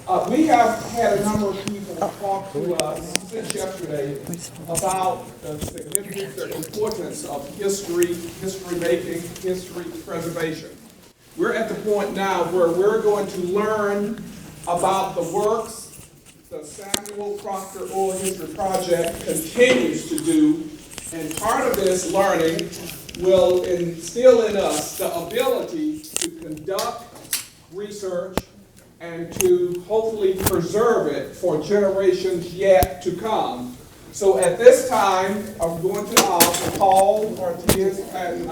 We have had a number of people talk to us since yesterday about the significance or importance of history making, history preservation. We're at the point now where we're going to learn about the works the Samuel Proctor Oral History Project continues to do, and part of this learning will instill in us the ability to conduct research and to hopefully preserve it for generations yet to come. So at this time, I'm going to ask Paul Ortiz and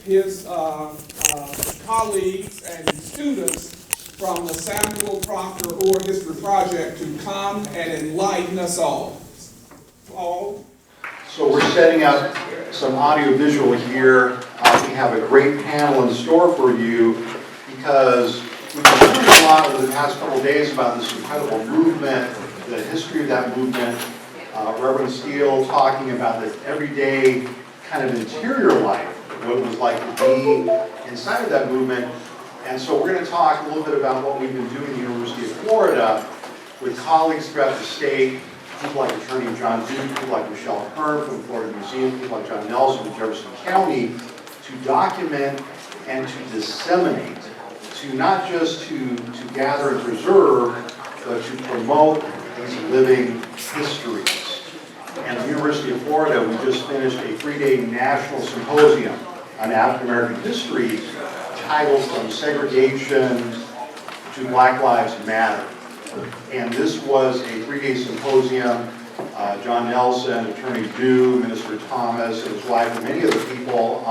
his colleagues and students from the Samuel Proctor Oral History Project to come and enlighten us all. Paul? So we're setting up some audio-visual here. We have a great panel in store for you because we've been learning a lot over the past couple of days about this incredible movement, the history of that movement. Reverend Steele talking about the everyday kind of interior life, what it was like to be inside of that movement. And so we're going to talk a little bit about what we've been doing at the University of Florida with colleagues throughout the state, people like Attorney John Duke, people like Michelle Hearn from the Florida Museum, people like John Nelson from Jefferson County, to document and to disseminate, to not just to gather and preserve, but to promote these living histories. And at the University of Florida, we just finished a 3-day national symposium on African American history titled From Segregation to Black Lives Matter. And this was a 3-day symposium. John Nelson, Attorney Pugh, Minister Thomas, and his wife, and many other people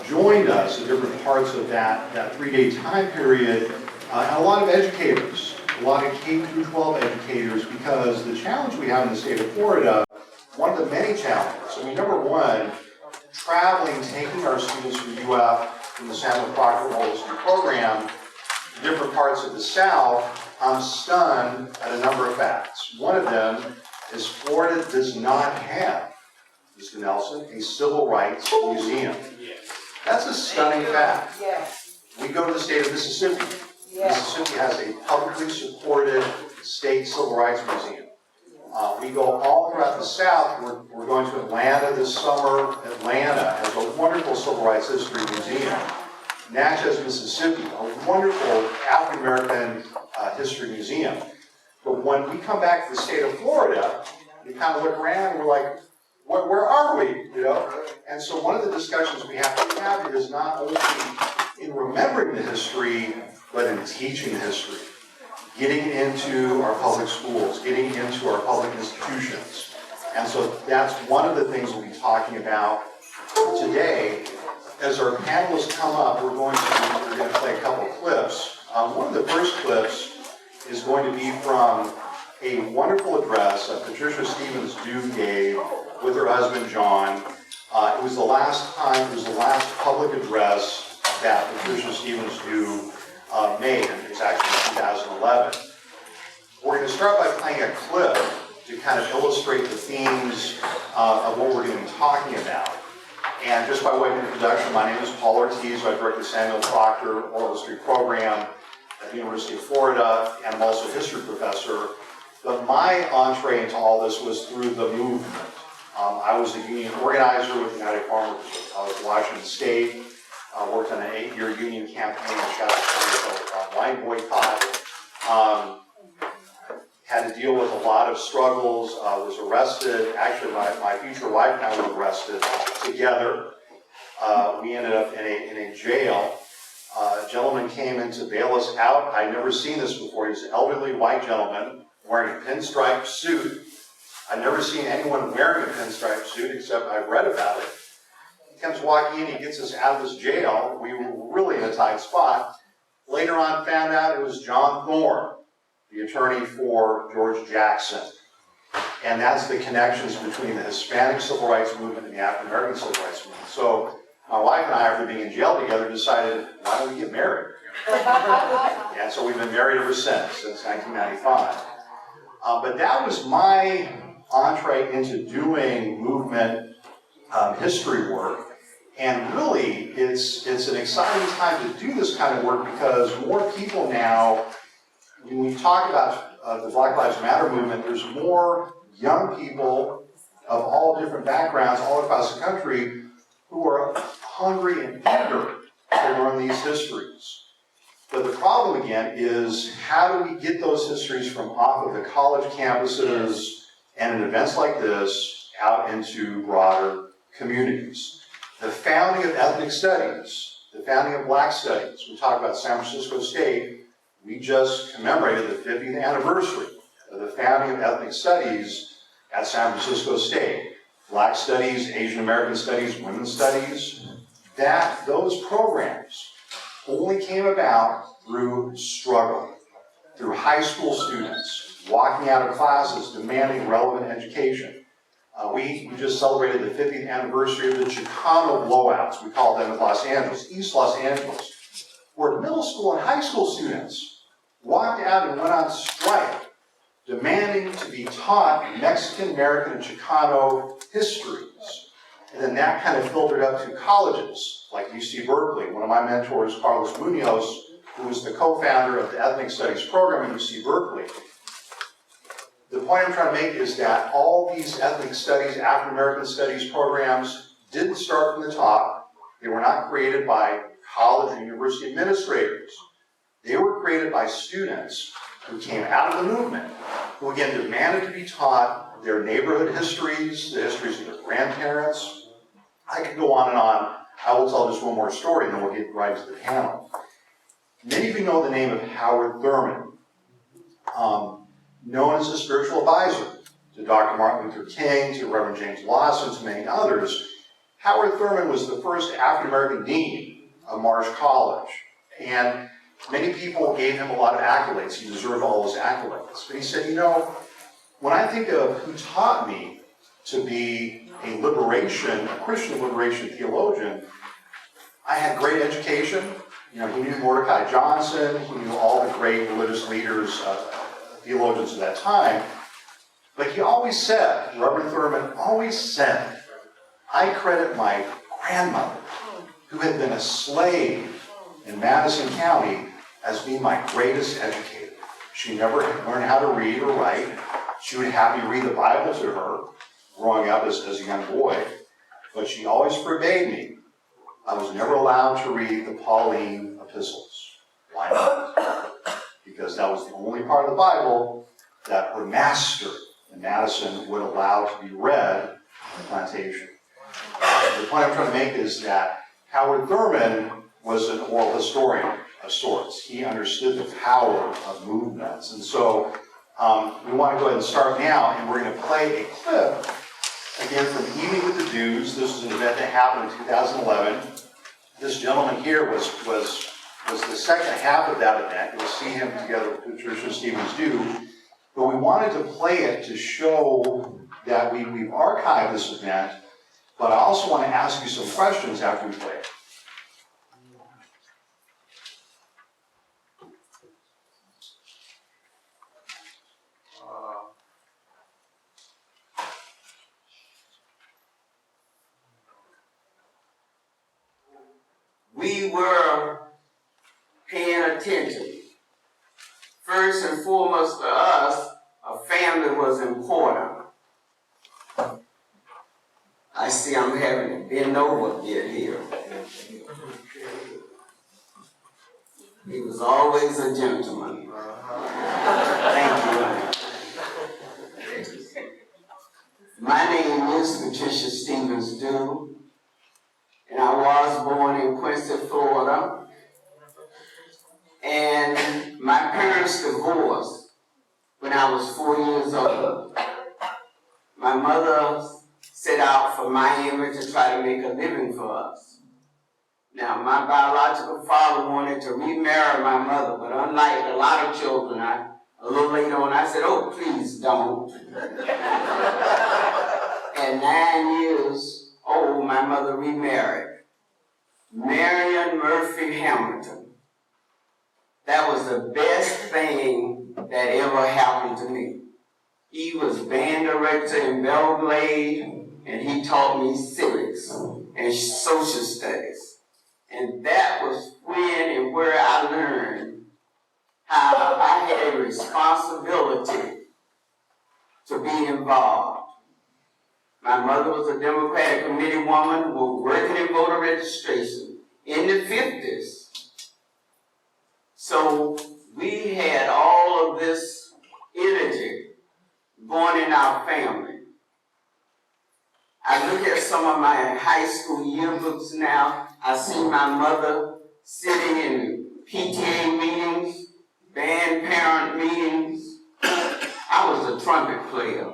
joined us at different parts of that 3-day time period. And a lot of educators, a lot of K-12 educators, because the challenge we have in the state of Florida, one of the many challenges, number one, traveling, taking our students from UF, from the Samuel Proctor Oral History Program, to different parts of the South, I'm stunned at a number of facts. One of them is Florida does not have, Mr. Nelson, a civil rights museum. That's a stunning fact. We go to the state of Mississippi. Mississippi has a publicly supported state civil rights museum. We go all throughout the South. We're going to Atlanta this summer. Atlanta has a wonderful civil rights history museum. Natchez, Mississippi, a wonderful African American history museum. But when we come back to the state of Florida, we kind of look around and we're like, where are we? And so one of the discussions we have to have is not only in remembering the history, but in teaching the history. Getting into our public schools, getting into our public institutions. And so that's one of the things we'll be talking about today. As our panelists come up, we're going to play a couple of clips. One of the first clips is going to be from a wonderful address that Patricia Stevens gave with her husband John. It was the last public address that Patricia Stevens made, and it was actually in 2011. We're going to start by playing a clip to kind of illustrate the themes of what we're going to be talking about. And just by way of introduction, my name is Paul Ortiz. I direct the Samuel Proctor Oral History Program at the University of Florida, and I'm also a history professor. But my entree into all this was through the movement. I was a union organizer with the United Farmers of Washington State. I worked on an 8-year union campaign in Jefferson called Bus Boycott. Had to deal with a lot of struggles. Was arrested. Actually, my future wife and I were arrested together. We ended up in a jail. A gentleman came in to bail us out. I'd never seen this before. He was an elderly white gentleman wearing a pinstripe suit. I'd never seen anyone wearing a pinstripe suit except I've read about it. He comes walking in, he gets us out of this jail. We were really in a tight spot. Later on, found out it was John Thorne, the attorney for George Jackson. And that's the connections between the Hispanic civil rights movement and the African American civil rights movement. So my wife and I, after being in jail together, decided, why don't we get married? And so we've been married ever since 1995. But that was my entree into doing movement history work. And really, it's an exciting time to do this kind of work because more people now When we talk about the Black Lives Matter movement, there's more young people of all different backgrounds all across the country who are hungry and eager to learn these histories. But the problem again is, how do we get those histories from off of the college campuses and in events like this out into broader communities? The founding of ethnic studies, the founding of black studies, we talk about San Francisco State, we just commemorated the 50th anniversary of the founding of ethnic studies at San Francisco State. Black studies, Asian American studies, women's studies, those programs only came about through struggle, through high school students walking out of classes demanding relevant education. We just celebrated the 50th anniversary of the Chicano blowouts, we call them in Los Angeles, East Los Angeles, where middle school and high school students walked out and went on strike, demanding to be taught Mexican, American, and Chicano histories. And then that kind of filtered up to colleges like UC Berkeley. One of my mentors, Carlos Munoz, who was the co-founder of the Ethnic Studies program at UC Berkeley. The point I'm trying to make is that all these ethnic studies, African American studies programs didn't start from the top. They were not created by college and university administrators. They were created by students who came out of the movement, who again demanded to be taught their neighborhood histories, the histories of their grandparents. I could go on and on. I will tell just one more story and then we'll get right to the panel. Many of you know the name of Howard Thurman, known as a spiritual advisor to Dr. Martin Luther King, to Reverend James Lawson, to many others. Howard Thurman was the first African American dean of Marsh College, and many people gave him a lot of accolades. He deserved all those accolades. But he said, you know, when I think of who taught me to be a Christian liberation theologian, I had great education. You know, he knew Mordecai Johnson, he knew all the great religious leaders, theologians of that time. But he always said, Reverend Thurman always said, I credit my grandmother, who had been a slave in Madison County, as being my greatest educator. She never learned how to read or write. She would have me read the Bible to her growing up as a young boy, but she always forbade me. I was never allowed to read the Pauline epistles. Why not? Because that was the only part of the Bible that her master in Madison would allow to be read on the plantation. The point I'm trying to make is that Howard Thurman was an oral historian of sorts. He understood the power of movements. And so we want to go ahead and start now, and we're going to play a clip, again, from Evening with the Dews. This was an event that happened in 2011. This gentleman here was the second half of that event. You'll see him together with Patricia Stevens do. But we wanted to play it to show that we've archived this event, but I also want to ask you some questions after we play it. We were paying attention. First and foremost for us, a family was important. I see I'm having to bend over a bit here. He was always a gentleman. Thank you. My name is Patricia Stevens Dew, and I was born in Quincy, Florida. And my parents divorced when I was 4 years old. My mother set out for Miami to try to make a living for us. Now, my biological father wanted to remarry my mother, but unlike a lot of children, a little later on, I said, oh, please don't. At 9 years old, my mother remarried Marion Murphy Hamilton. That was the best thing that ever happened to me. He was band director in Belgrade, and he taught me civics and social studies. And that was when and where I learned how I had a responsibility to be involved. My mother was a Democratic committee woman who was working in voter registration in the 50s. So we had all of this energy born in our family. I look at some of my high school yearbooks now. I see my mother sitting in PTA meetings, band parent meetings. I was a trumpet player.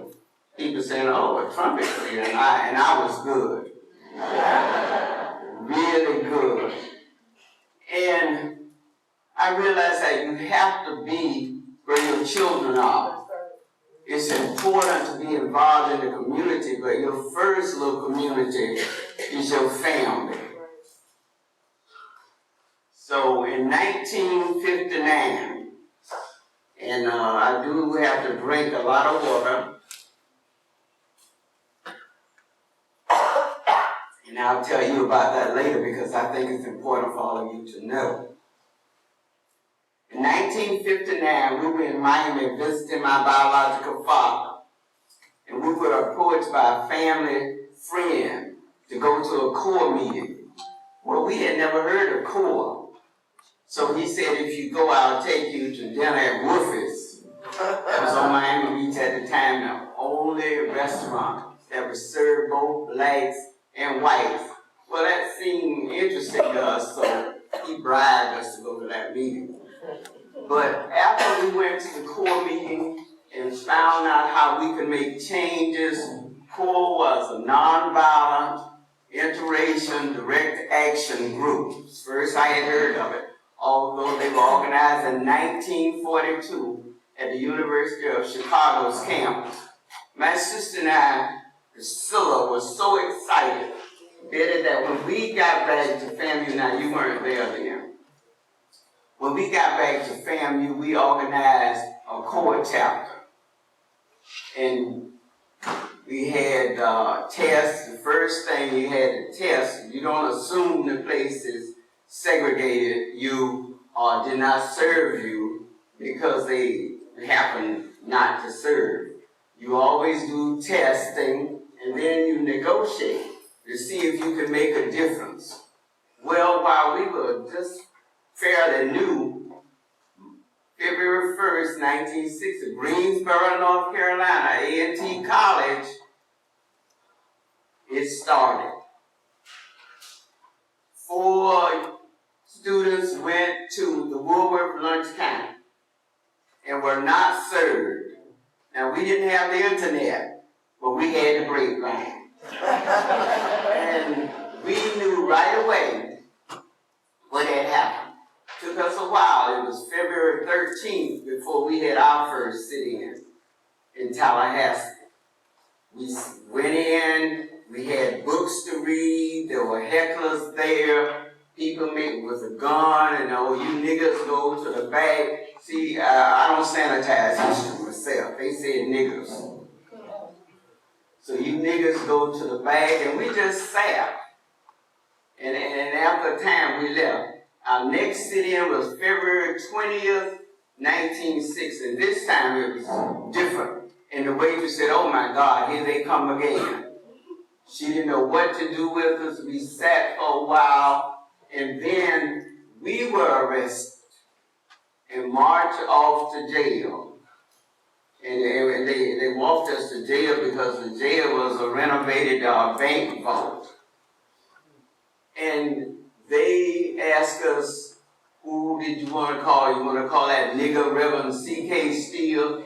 People saying, oh, a trumpet player, and I was good. Really good. And I realized that you have to be where your children are. It's important to be involved in the community, but your first little community is your family. So in 1959, and I do have to drink a lot of water, and I'll tell you about that later because I think it's important for all of you to know. In 1959, we were in Miami visiting my biological father, and we were approached by a family friend to go to a corps meeting. Well, we had never heard of corps. So he said, if you go, I'll take you to dinner at Wolfie's. That was on Miami Beach at the time, the only restaurant that would serve both blacks and whites. Well, that seemed interesting to us, so he bribed us to go to that meeting. But after we went to the corps meeting and found out how we could make changes, corps was a nonviolent, interracial, direct action group. First I had heard of it, although they were organized in 1942 at the University of Chicago's campus. My sister and I, Priscilla, was so excited that when we got back to FAMU, now you weren't there then. When we got back to FAMU, we organized a corps chapter. And we had tests. The first thing you had to test, you don't assume the place is segregated you or did not serve you because they happen not to serve. You always do testing and then you negotiate to see if you can make a difference. Well, while we were just fairly new, February 1st, 1960, Greensboro, North Carolina, A&T College, it started. 4 students went to the Woolworth lunch counter and were not served. Now, we didn't have the internet, but we had the grapevine. And we knew right away what had happened. Took us a while. It was February 13th before we had our first sit-in Tallahassee. We went in, we had books to read, there were hecklers there, people with a gun, and oh, you niggas go to the back. See, I don't sanitize history myself. They said niggers. So you niggas go to the back, and we just sat. And after a time, we left. Our next sit-in was February 20th, 1960. And this time it was different. And the waitress said, oh my God, here they come again. She didn't know what to do with us. We sat for a while, and then we were arrested and marched off to jail. And they walked us to jail because the jail was a renovated bank vault. And they asked us, who did you want to call? You want to call that nigger Reverend C.K. Steele?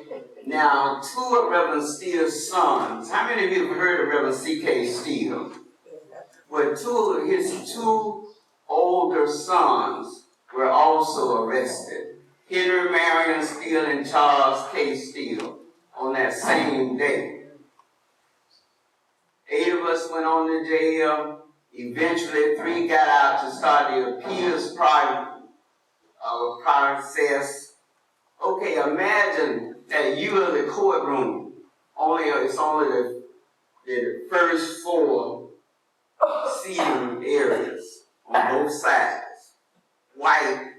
Now, 2 of Reverend Steele's sons, how many of you have heard of Reverend C.K. Steele? Well, his 2 older sons were also arrested. Henry Marion Steele and Charles K. Steele on that same day. 8 of us went on to jail. Eventually, 3 got out to start the appeals process. Okay, imagine that you are the courtroom. It's only the first 4 seating areas on both sides. White,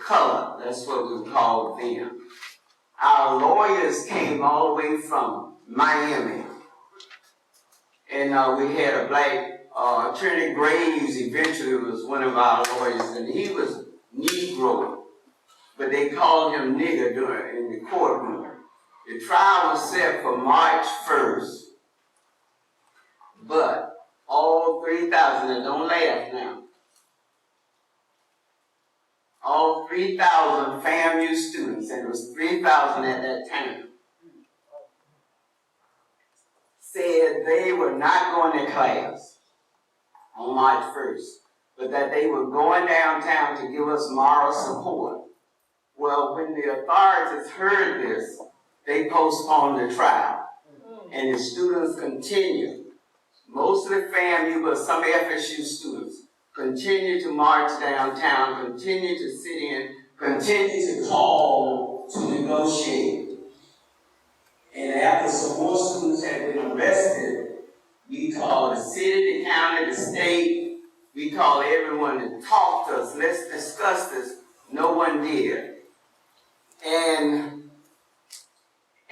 color, that's what we called them. Our lawyers came all the way from Miami. And we had a black Attorney Graves eventually was one of our lawyers, and he was Negro, but they called him nigger in the courtroom. The trial was set for March 1st, but all 3,000, and don't laugh now, all 3,000 FAMU students, and it was 3,000 at that time, said they were not going to class on March 1st, but that they were going downtown to give us moral support. Well, when the authorities heard this, they postponed the trial, and the students continued. Mostly FAMU, but some FSU students continue to march downtown, continue to sit in, continue to call to negotiate. And after some more students had been arrested, we called the city, the county, the state, we called everyone to talk to us, let's discuss this. No one did. And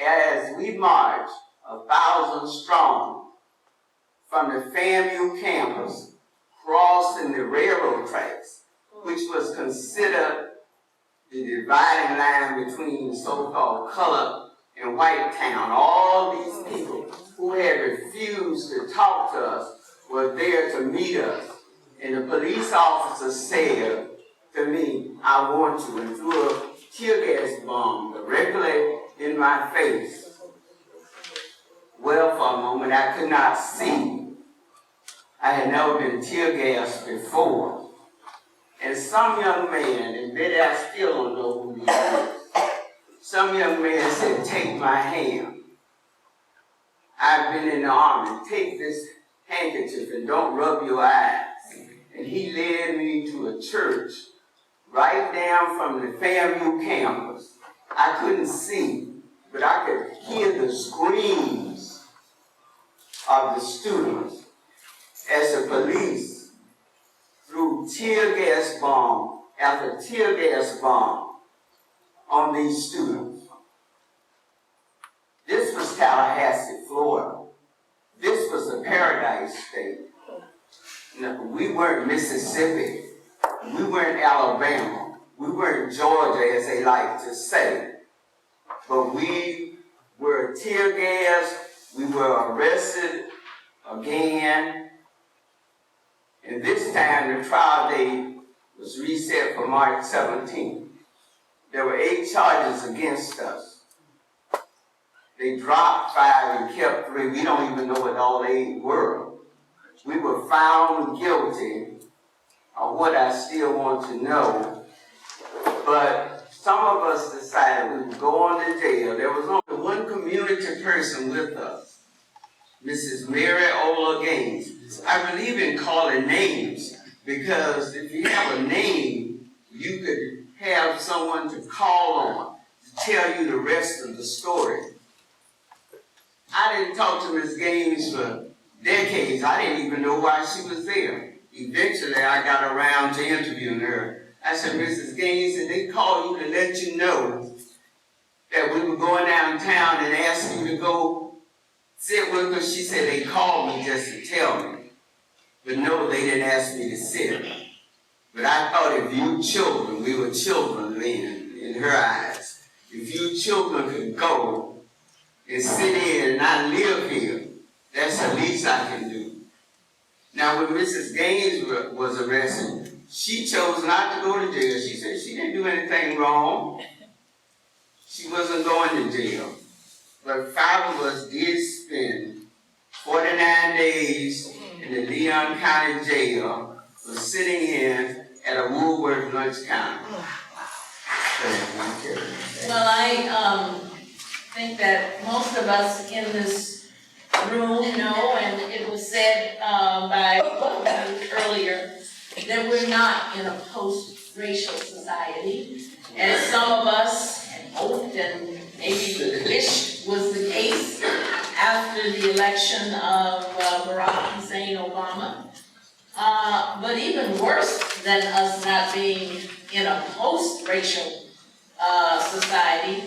as we marched 1,000 strong from the FAMU campus, crossing the railroad tracks, which was considered the dividing line between the so-called colored and white town. All these people who had refused to talk to us were there to meet us. And the police officer said to me, I want you, and threw a tear gas bomb directly in my face. Well, for a moment, I could not see. I had never been tear gassed before. And some young man, and maybe I still don't know who he is, some young man said, take my hand. I've been in the army. Take this handkerchief and don't rub your eyes. And he led me to a church right down from the FAMU campus. I couldn't see, but I could hear the screams of the students as the police threw tear gas bomb after tear gas bomb on these students. This was Tallahassee, Florida. This was the Paradise State. No, we weren't Mississippi. We weren't Alabama. We weren't Georgia, as they like to say. But we were tear gassed. We were arrested again. And this time, the trial date was reset for March 17th. There were 8 charges against us. They dropped 5 and kept 3. We don't even know what all 8 were. We were found guilty of what I still want to know. But some of us decided we would go on to jail. There was only one community person with us, Mrs. Mary Ola Gaines. I believe in calling names because if you have a name, you could have someone to call on to tell you the rest of the story. I didn't talk to Ms. Gaines for decades. I didn't even know why she was there. Eventually, I got around to interviewing her. I said, Mrs. Gaines, did they call you to let you know that we were going downtown and asked you to go sit with us? She said, they called me just to tell me. But no, they didn't ask me to sit. But I thought if you children, we were children then, in her eyes, if you children could go and sit in and I live here, that's the least I can do. Now, when Mrs. Gaines was arrested, she chose not to go to jail. She said she didn't do anything wrong. She wasn't going to jail. But 5 of us did spend 49 days in the Leon County Jail for sitting in at a Woolworth lunch counter. Well, I think that most of us in this room know, and it was said by earlier, that we're not in a post-racial society, as some of us had hoped and maybe wished was the case after the election of Barack Hussein Obama. But even worse than us not being in a post-racial society,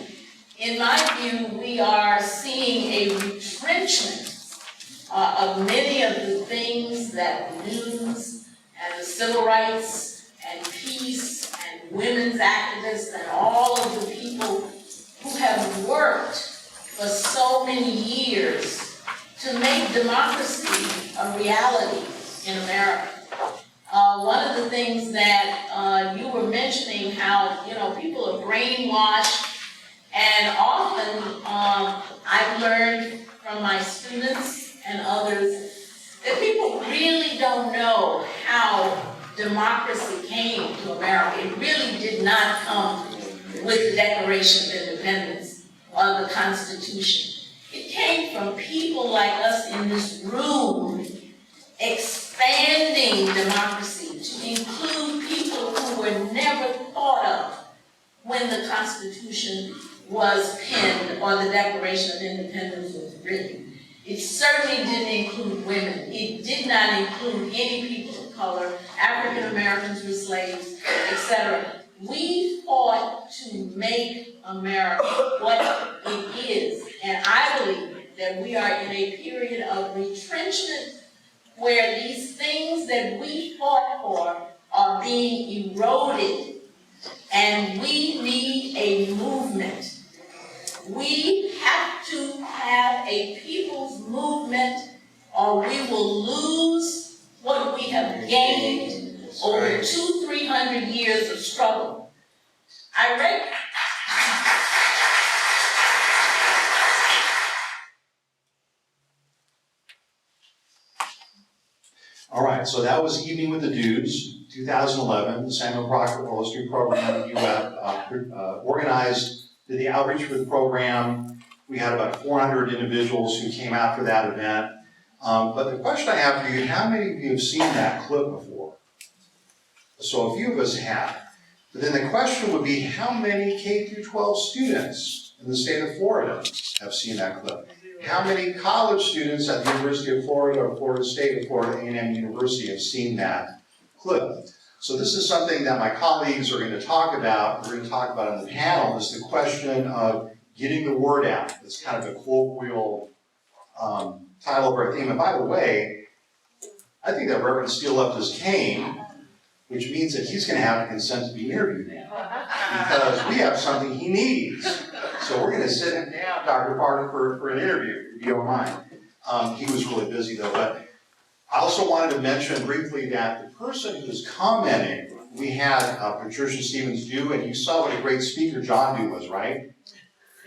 in my view, we are seeing a retrenchment of many of the things that the news and the civil rights and peace and women's activists and all of the people who have worked for so many years to make democracy a reality in America. One of the things that you were mentioning, how people are brainwashed, and often I've learned from my students and others that people really don't know how democracy came to America. It really did not come with the Declaration of Independence or the Constitution. It came from people like us in this room expanding democracy to include people who were never thought of when the Constitution was penned or the Declaration of Independence was written. It certainly didn't include women. It did not include any people of color. African Americans were slaves, etc. We fought to make America what it is. And I believe that we are in a period of retrenchment where these things that we fought for are being eroded. And we need a movement. We have to have a people's movement, or we will lose what we have gained over 200-300 years of struggle. I read. All right, so that was Evening with the Dudes, 2011, the Samuel Proctor Oral History Program. You organized, did the outreach for the program. We had about 400 individuals who came out for that event. But the question I have for you, how many of you have seen that clip before? So a few of us have. But then the question would be, how many K-12 students in the state of Florida have seen that clip? How many college students at the University of Florida or Florida State or Florida A&M University have seen that clip? So this is something that my colleagues are going to talk about. We're going to talk about on the panel is the question of getting the word out. It's kind of a colloquial title of our theme. And by the way, I think that Reverend Steele left his cane, which means that he's going to have to consent to be interviewed now, because we have something he needs. So we're going to sit him down, Dr. Proctor, for an interview, if you don't mind. He was really busy though, but I also wanted to mention briefly that the person who's commenting, we had Patricia Stevens do, and you saw what a great speaker John Du was, right?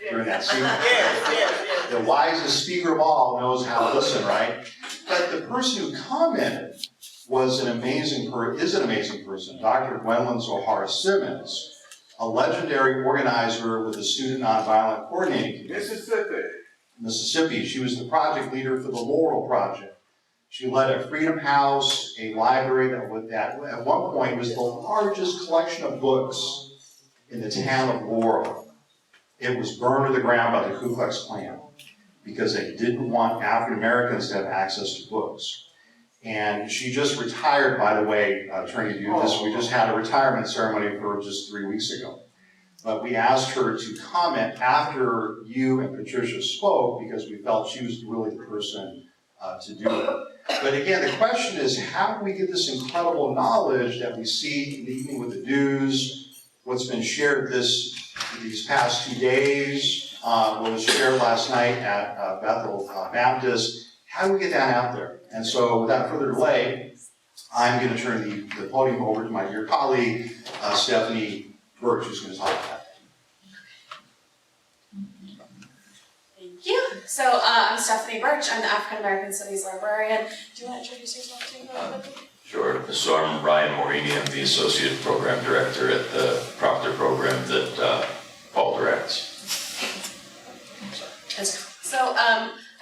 During that speaker. Yes. The wisest speaker of all knows how to listen, right? But the person who commented was is an amazing person, Dr. Gwendolyn Zohar Simmons, a legendary organizer with the Student Nonviolent Coordinating Committee. Mississippi. She was the project leader for the Laurel Project. She led a Freedom House, a library that at one point was the largest collection of books in the town of Laurel. It was burned to the ground by the Ku Klux Klan because they didn't want African Americans to have access to books. And she just retired, by the way, trying to do this. We just had a retirement ceremony for her just 3 weeks ago. But we asked her to comment after you and Patricia spoke because we felt she was really the person to do it. But again, the question is, how do we get this incredible knowledge that we see in the Evening with the Dudes, what's been shared these past 2 days, what was shared last night at Bethel Baptist? How do we get that out there? And so without further delay, I'm going to turn the podium over to my dear colleague, Stephanie Birch, who's going to talk about that. Thank you. So I'm Stephanie Birch. I'm the African American Studies Librarian. Do you want to introduce yourself to me? Sure. So I'm Ryan Morini. I'm the Associate Program Director at the Proctor program that Paul directs. So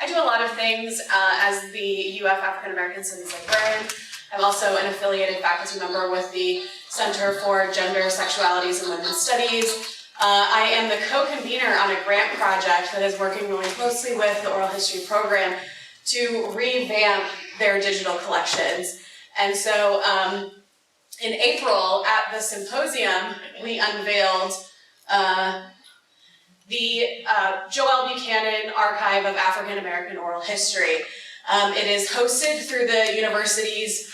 I do a lot of things as the UF African American Studies Librarian. I'm also an affiliated faculty member with the Center for Gender, Sexualities, and Women's Studies. I am the co-convener on a grant project that is working really closely with the Oral History program to revamp their digital collections. And so in April at the symposium, we unveiled the Joel Buchanan Archive of African American Oral History. It is hosted through the university's,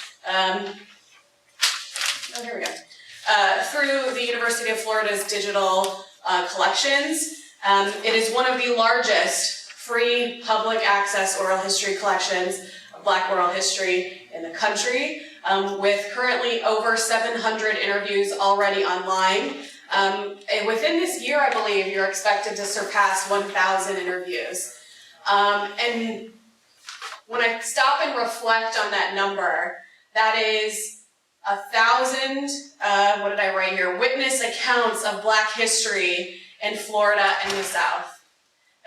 through the University of Florida's digital collections. It is one of the largest free public access oral history collections of Black oral history in the country, with currently over 700 interviews already online. And within this year, I believe, you're expected to surpass 1,000 interviews. And when I stop and reflect on that number, that is 1,000, what did I write here? Witness accounts of Black history in Florida and the South.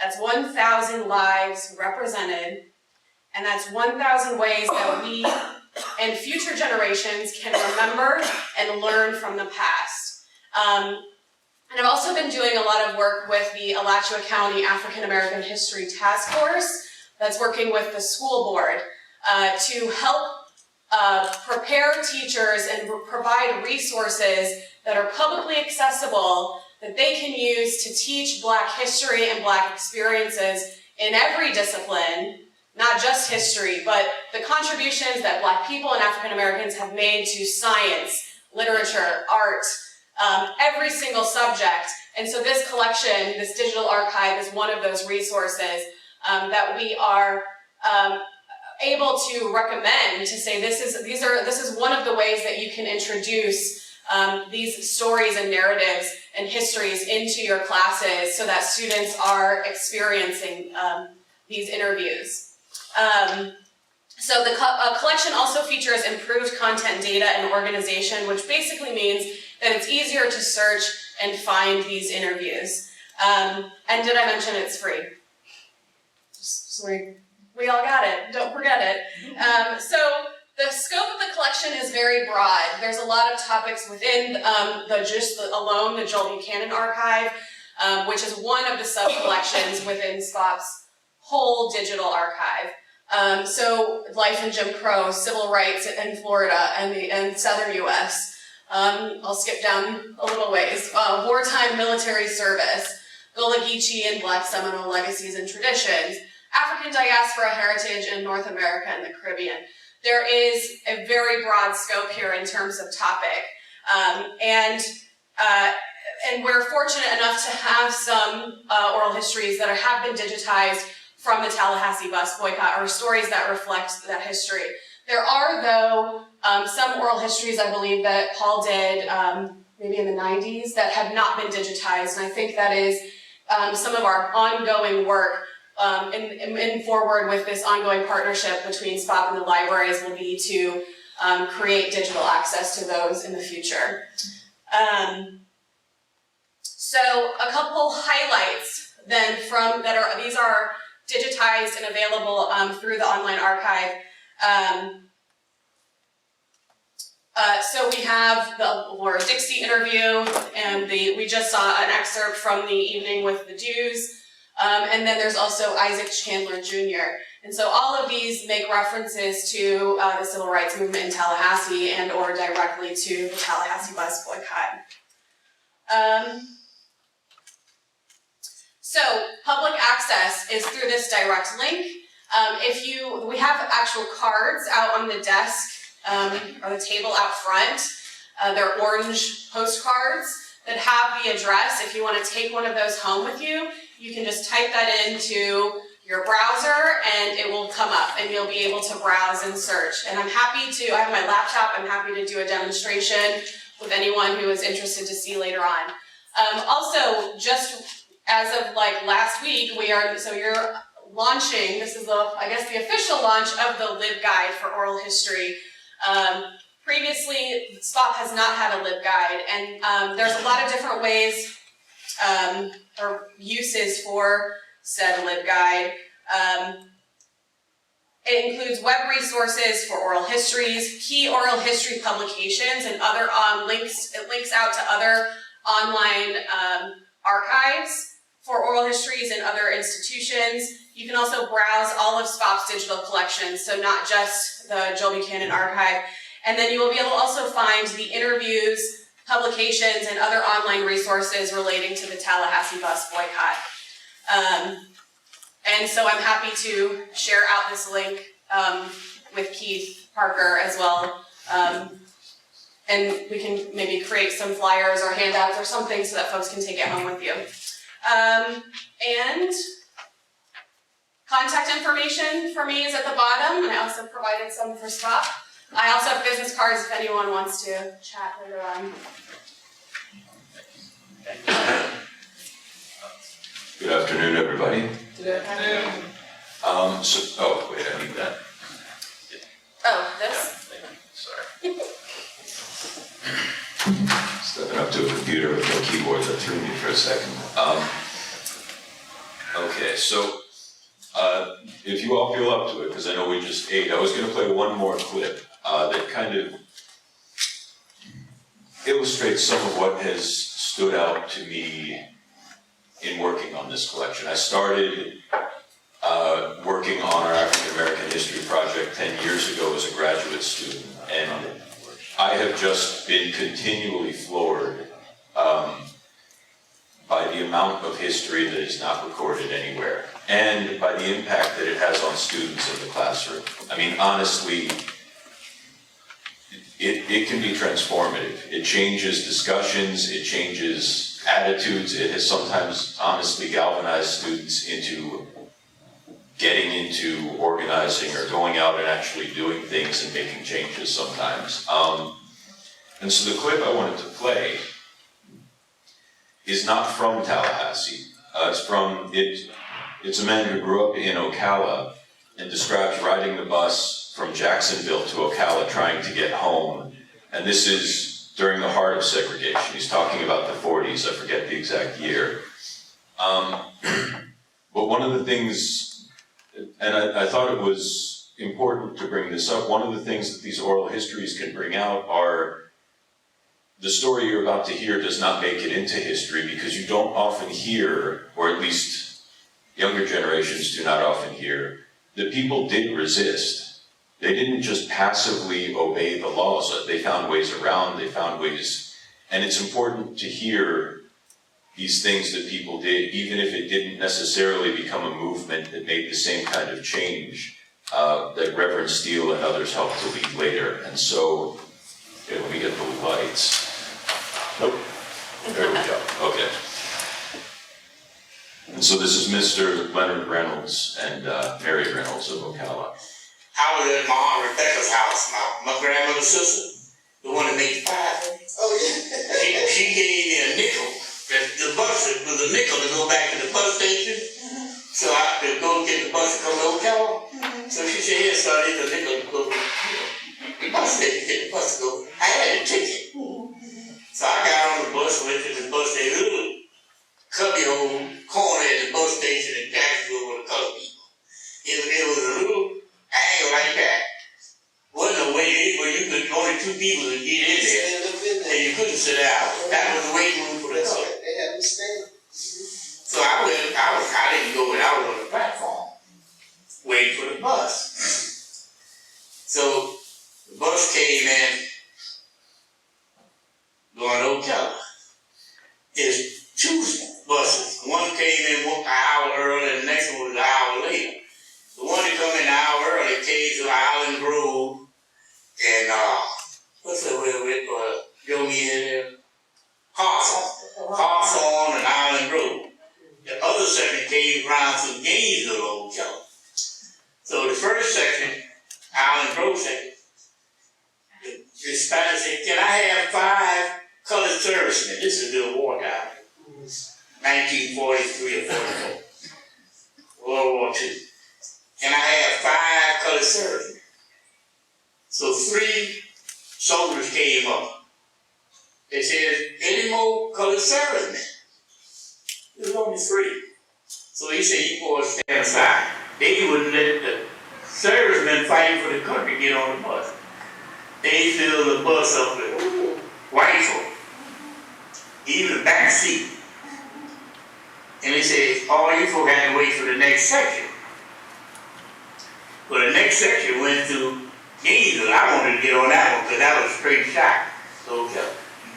That's 1,000 lives represented, and that's 1,000 ways that we and future generations can remember and learn from the past. And I've also been doing a lot of work with the Alachua County African American History Task Force that's working with the school board to help prepare teachers and provide resources that are publicly accessible that they can use to teach Black history and Black experiences in every discipline, not just history, but the contributions that Black people and African Americans have made to science, literature, art, every single subject. And so this collection, this digital archive, is one of those resources that we are able to recommend to say this is one of the ways that you can introduce these stories and narratives and histories into your classes so that students are experiencing these interviews. So the collection also features improved content data and organization, which basically means that it's easier to search and find these interviews. And did I mention it's free? So we all got it, don't forget it. So the scope of the collection is very broad. There's a lot of topics within the Joel Buchanan Archive, which is one of the sub-collections within SPOHP's whole digital archive. So life in Jim Crow, civil rights in Florida and southern US. I'll skip down a little ways. Wartime military service, Gullah Geechee and Black Seminole legacies and traditions, African diaspora heritage in North America and the Caribbean. There is a very broad scope here in terms of topic. And we're fortunate enough to have some oral histories that have been digitized from the Tallahassee bus boycott, or stories that reflect that history. There are, though, some oral histories, I believe, that Paul did maybe in the 90s that have not been digitized, and I think that is some of our ongoing work in forward with this ongoing partnership between SPOHP and the libraries will be to create digital access to those in the future. So a couple highlights then these are digitized and available through the online archive. So we have the Laura Dixie interview, and we just saw an excerpt from the Evening with the Jews. And then there's also Isaac Chandler Jr. And so all of these make references to the civil rights movement in Tallahassee and or directly to the Tallahassee bus boycott. So public access is through this direct link. We have actual cards out on the desk or the table out front. They're orange postcards that have the address. If you want to take one of those home with you, you can just type that into your browser and it will come up and you'll be able to browse and search. And I have my laptop, I'm happy to do a demonstration with anyone who is interested to see later on. Also, just as of last week, you're launching, this is the official launch of the LibGuide for oral history. Previously, SPOHP has not had a LibGuide, and there's a lot of different ways or uses for said LibGuide. It includes web resources for oral histories, key oral history publications, and other links. It links out to other online archives for oral histories and other institutions. You can also browse all of SPOHP's digital collections, so not just the Joel Buchanan Archive. And then you will be able to also find the interviews, publications, and other online resources relating to the Tallahassee bus boycott. And so I'm happy to share out this link with Keith Parker as well. And we can maybe create some flyers or handouts or something so that folks can take it home with you. And contact information for me is at the bottom, and I also provided some for SPOHP. I also have business cards if anyone wants to chat later on. Good afternoon, everybody. Good afternoon. Oh, wait, I need that. Oh, this? Sorry. Stepping up to a computer with no keyboard, that threw me for a second. Okay, so if you all feel up to it, because I know we just ate, I was going to play one more clip that kind of illustrates some of what has stood out to me in working on this collection. I started working on our African American History project 10 years ago as a graduate student, and I have just been continually floored by the amount of history that is not recorded anywhere, and by the impact that it has on students in the classroom. I mean, honestly, it can be transformative. It changes discussions, it changes attitudes. It has sometimes honestly galvanized students into getting into organizing or going out and actually doing things and making changes sometimes. And so the clip I wanted to play is not from Tallahassee. It's a man who grew up in Ocala and describes riding the bus from Jacksonville to Ocala trying to get home. And this is during the heart of segregation. He's talking about the 40s, I forget the exact year. But one of the things, and I thought it was important to bring this up, one of the things that these oral histories can bring out are the story you're about to hear does not make it into history because you don't often hear, or at least younger generations do not often hear, that people did resist. They didn't just passively obey the laws. They found ways around, they found ways, and it's important to hear these things that people did, even if it didn't necessarily become a movement that made the same kind of change that Reverend Steele and others helped to lead later. And so, okay, let me get the lights. Nope. There we go. Okay. And so this is Mr. Leonard Reynolds and Mary Reynolds of Ocala. I was at my Aunt Rebecca's house, my grandmother's sister, the one that made the pie. Oh, yeah. She gave me a nickel. The bus was a nickel to go back to the bus station. So I could go get the bus to come to Ocala. So she said, here, son, it's a nickel to go to the bus station, get the bus to go. I had a ticket. So I got on the bus, went to the bus station, little cubbyhole corner at the bus station in Jacksonville with the colored people. It was a little angle like that. Wasn't a way where you could only two people to get in there. And you couldn't sit down. That was the waiting room for the color. They had me stand. So I didn't go in, I was on the platform, waiting for the bus. So the bus came in, going to Ocala. There's two buses. One came in 1 hour early, and the next one was an hour later. The one that come in an hour early came to Island Grove, and what's that way with Yomi Hawthorne and Island Grove. The other section came around to Gainesville, Ocala. So the first section, Island Grove section, the Spanish said, "Can I have 5 colored servicemen?" This is the war time, 1943 or 44, World War II. "Can I have 5 colored servicemen?" So 3 soldiers came up. They said, "Any more colored servicemen?" There was only 3. So he said, "You boys stand aside." They wouldn't let the servicemen fighting for the country get on the bus. They filled the bus up with rifle, even the back seat. And they said, "All you folk had to wait for the next section." Well, the next section went through Gainesville, I wanted to get on that one because that was a straight shot. So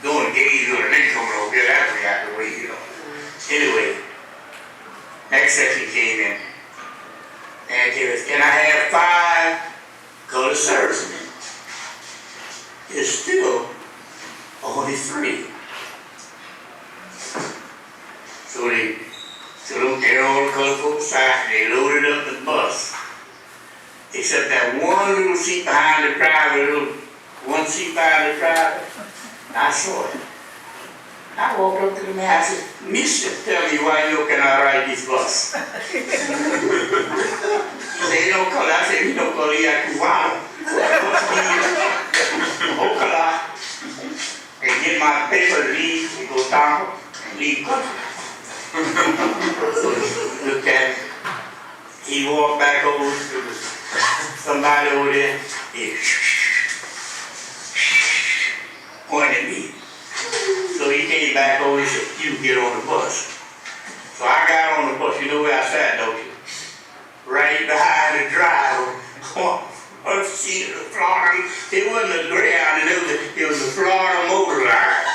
going to Gainesville and then coming over here, that's way out the way, you know. Anyway, next section came in. And it was, can I have 5 colored servicemen? It's still only 3. So they took them there on the colored folks' side, they loaded up the bus. Except that one little seat behind the driver, one seat behind the driver, I saw it. I walked up to the man, I said, "Mister, tell me why you cannot ride this bus." He said, "You don't call it." I said, "You don't call it Cubano." And get my paper, leave, and go down, and leave country. So he looked at me. He walked back over to somebody over there. He pointed at me. So he came back over and said, "You get on the bus." So I got on the bus. You know where I sat, don't you? Right behind the driver. First seat of the Florida. It wasn't a Greyhound, it was a Florida motor line.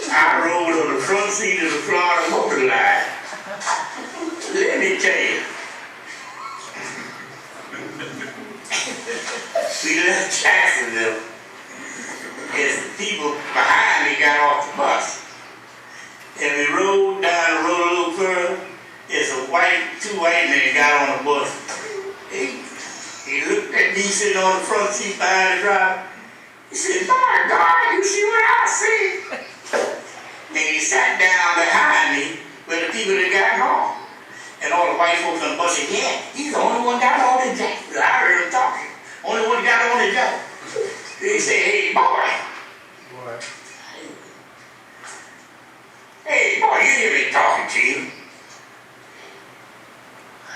I rode on the front seat of the Florida motor line. Let me tell you. We left Jacksonville. As the people behind me got off the bus. And we rode down the road a little further. There's two white men got on the bus. He looked at me sitting on the front seat behind the driver. He said, "My God, you see what I see?" And he sat down behind me with the people that got home. And all the white folks on the bus said, "Yeah, he's the only one got on his jacket." I heard him talking. Only one got on his jacket. He said, "Hey, boy." What? "Hey, boy, you hear me talking to you?"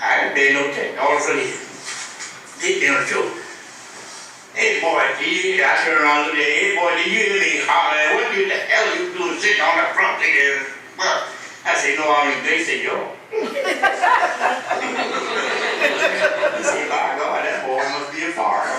I didn't pay no attention. All of a sudden, he did on the show. "Hey, boy, I turned around and looked at him. "Hey, boy, did you hear me holler? What the hell are you doing sitting on the front seat of the bus?" I said, "No, I mean, they said, yo." He said, "My God, that boy must be a foreigner."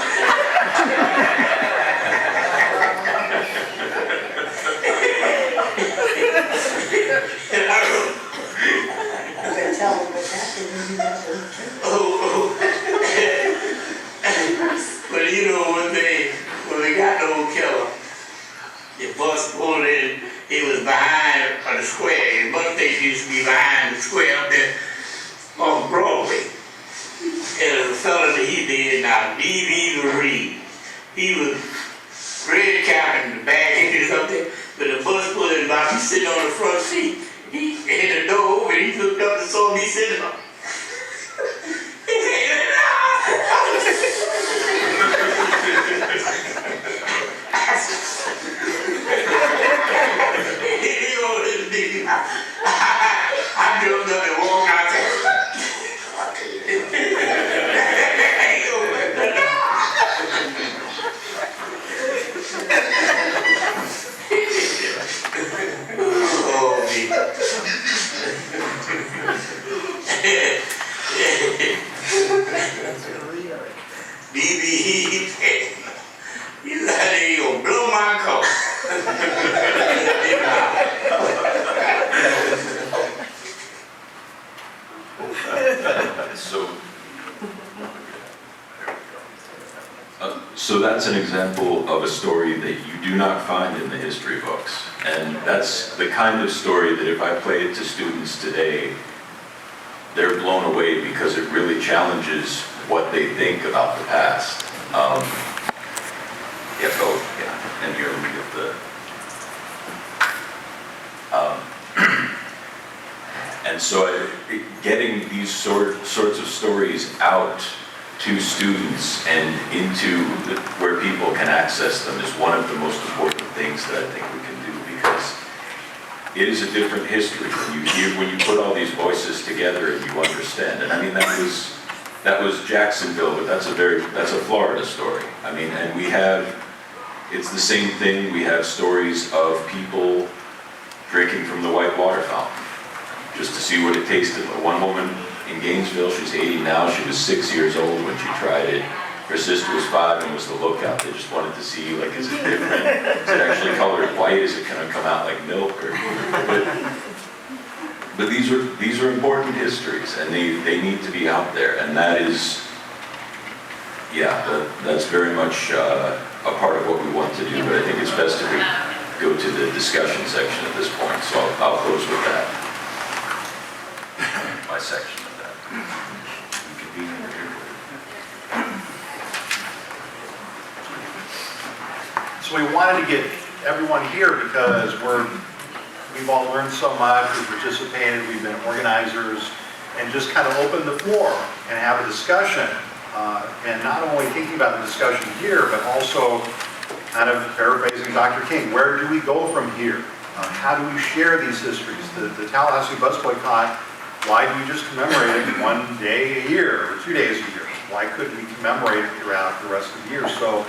But you know, when we got the old killer, the bus pulled in, it was behind the square. The bus station used to be behind the square up there on Broadway. And there's a fella that he did now, D.B. Morini. He was red cap in the back and up there, but the bus pulled in about me sitting on the front seat. He hit the door over and he looked up and saw me sitting up. He said, I jumped up and walked out there. Oh, me. BB, you like you gonna blow my coat. So that's an example of a story that you do not find in the history books. And that's the kind of story that if I play it to students today, they're blown away because it really challenges what they think about the past. And here we get the... and so getting these sorts of stories out to students and into where people can access them is one of the most important things that I think we can do, because it is a different history when you put all these voices together and you understand. And I mean, that was Jacksonville, but that's a Florida story. I mean, and it's the same thing. We have stories of people drinking from the white water fountain just to see what it tasted like. One woman in Gainesville, she's 80 now, she was 6 years old when she tried it. her sister was 5 and was the lookout. They just wanted to see, like, is it different? Is it actually colored white? Is it gonna come out like milk? But these are important histories, and they need to be out there, and that is, yeah, that's very much a part of what we want to do, but I think it's best if we go to the discussion section at this point, so I'll close with that. My section of that. You can be over here. So we wanted to get everyone here because we've all learned so much, we've participated, we've been organizers, and just kind of open the floor and have a discussion. And not only thinking about the discussion here, but also kind of paraphrasing Dr. King, where do we go from here? How do we share these histories? The Tallahassee Bus Boycott, why do we just commemorate it 1 day a year or 2 days a year? Why couldn't we commemorate it throughout the rest of the year? So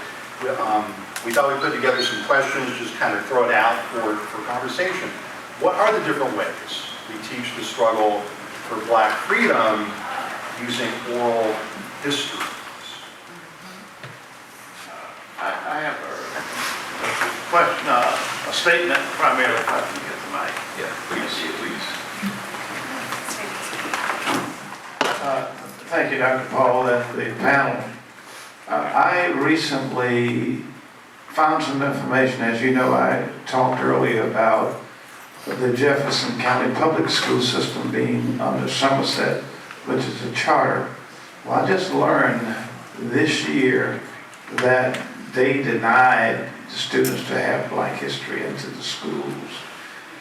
we thought we'd put together some questions, just kind of throw it out for conversation. What are the different ways we teach the struggle for Black freedom using oral history? I have a question, a statement primarily, if I can get the mic. Yeah, please. Thank you, Dr. Paul, and the panel. I recently found some information. As you know, I talked earlier about the Jefferson County Public School System being under Somerset, which is a charter. Well, I just learned this year that they denied the students to have Black history into the schools.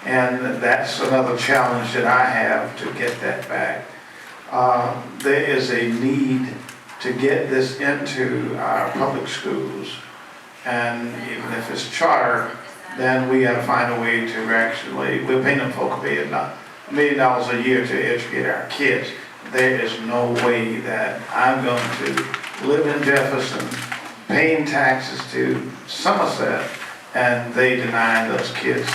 And that's another challenge that I have to get that back. There is a need to get this into our public schools. And even if it's charter, then we got to find a way to actually, we're paying them folk $1 million a year to educate our kids. There is no way that I'm going to live in Jefferson, paying taxes to Somerset, and they deny those kids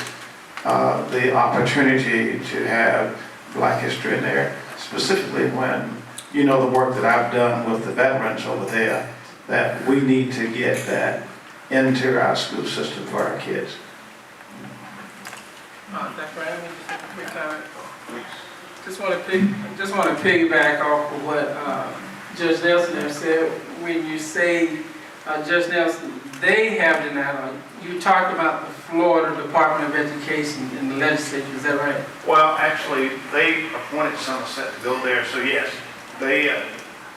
the opportunity to have Black history in there, specifically when, you know, the work that I've done with the veterans over there, that we need to get that into our school system for our kids. Dr. Ryan, just a quick comment. Just want to piggyback off of what Judge Nelson has said. When you say, Judge Nelson, they have denied, you talked about the Florida Department of Education in the legislature, is that right? Well, actually, they appointed Somerset to go there, so yes, they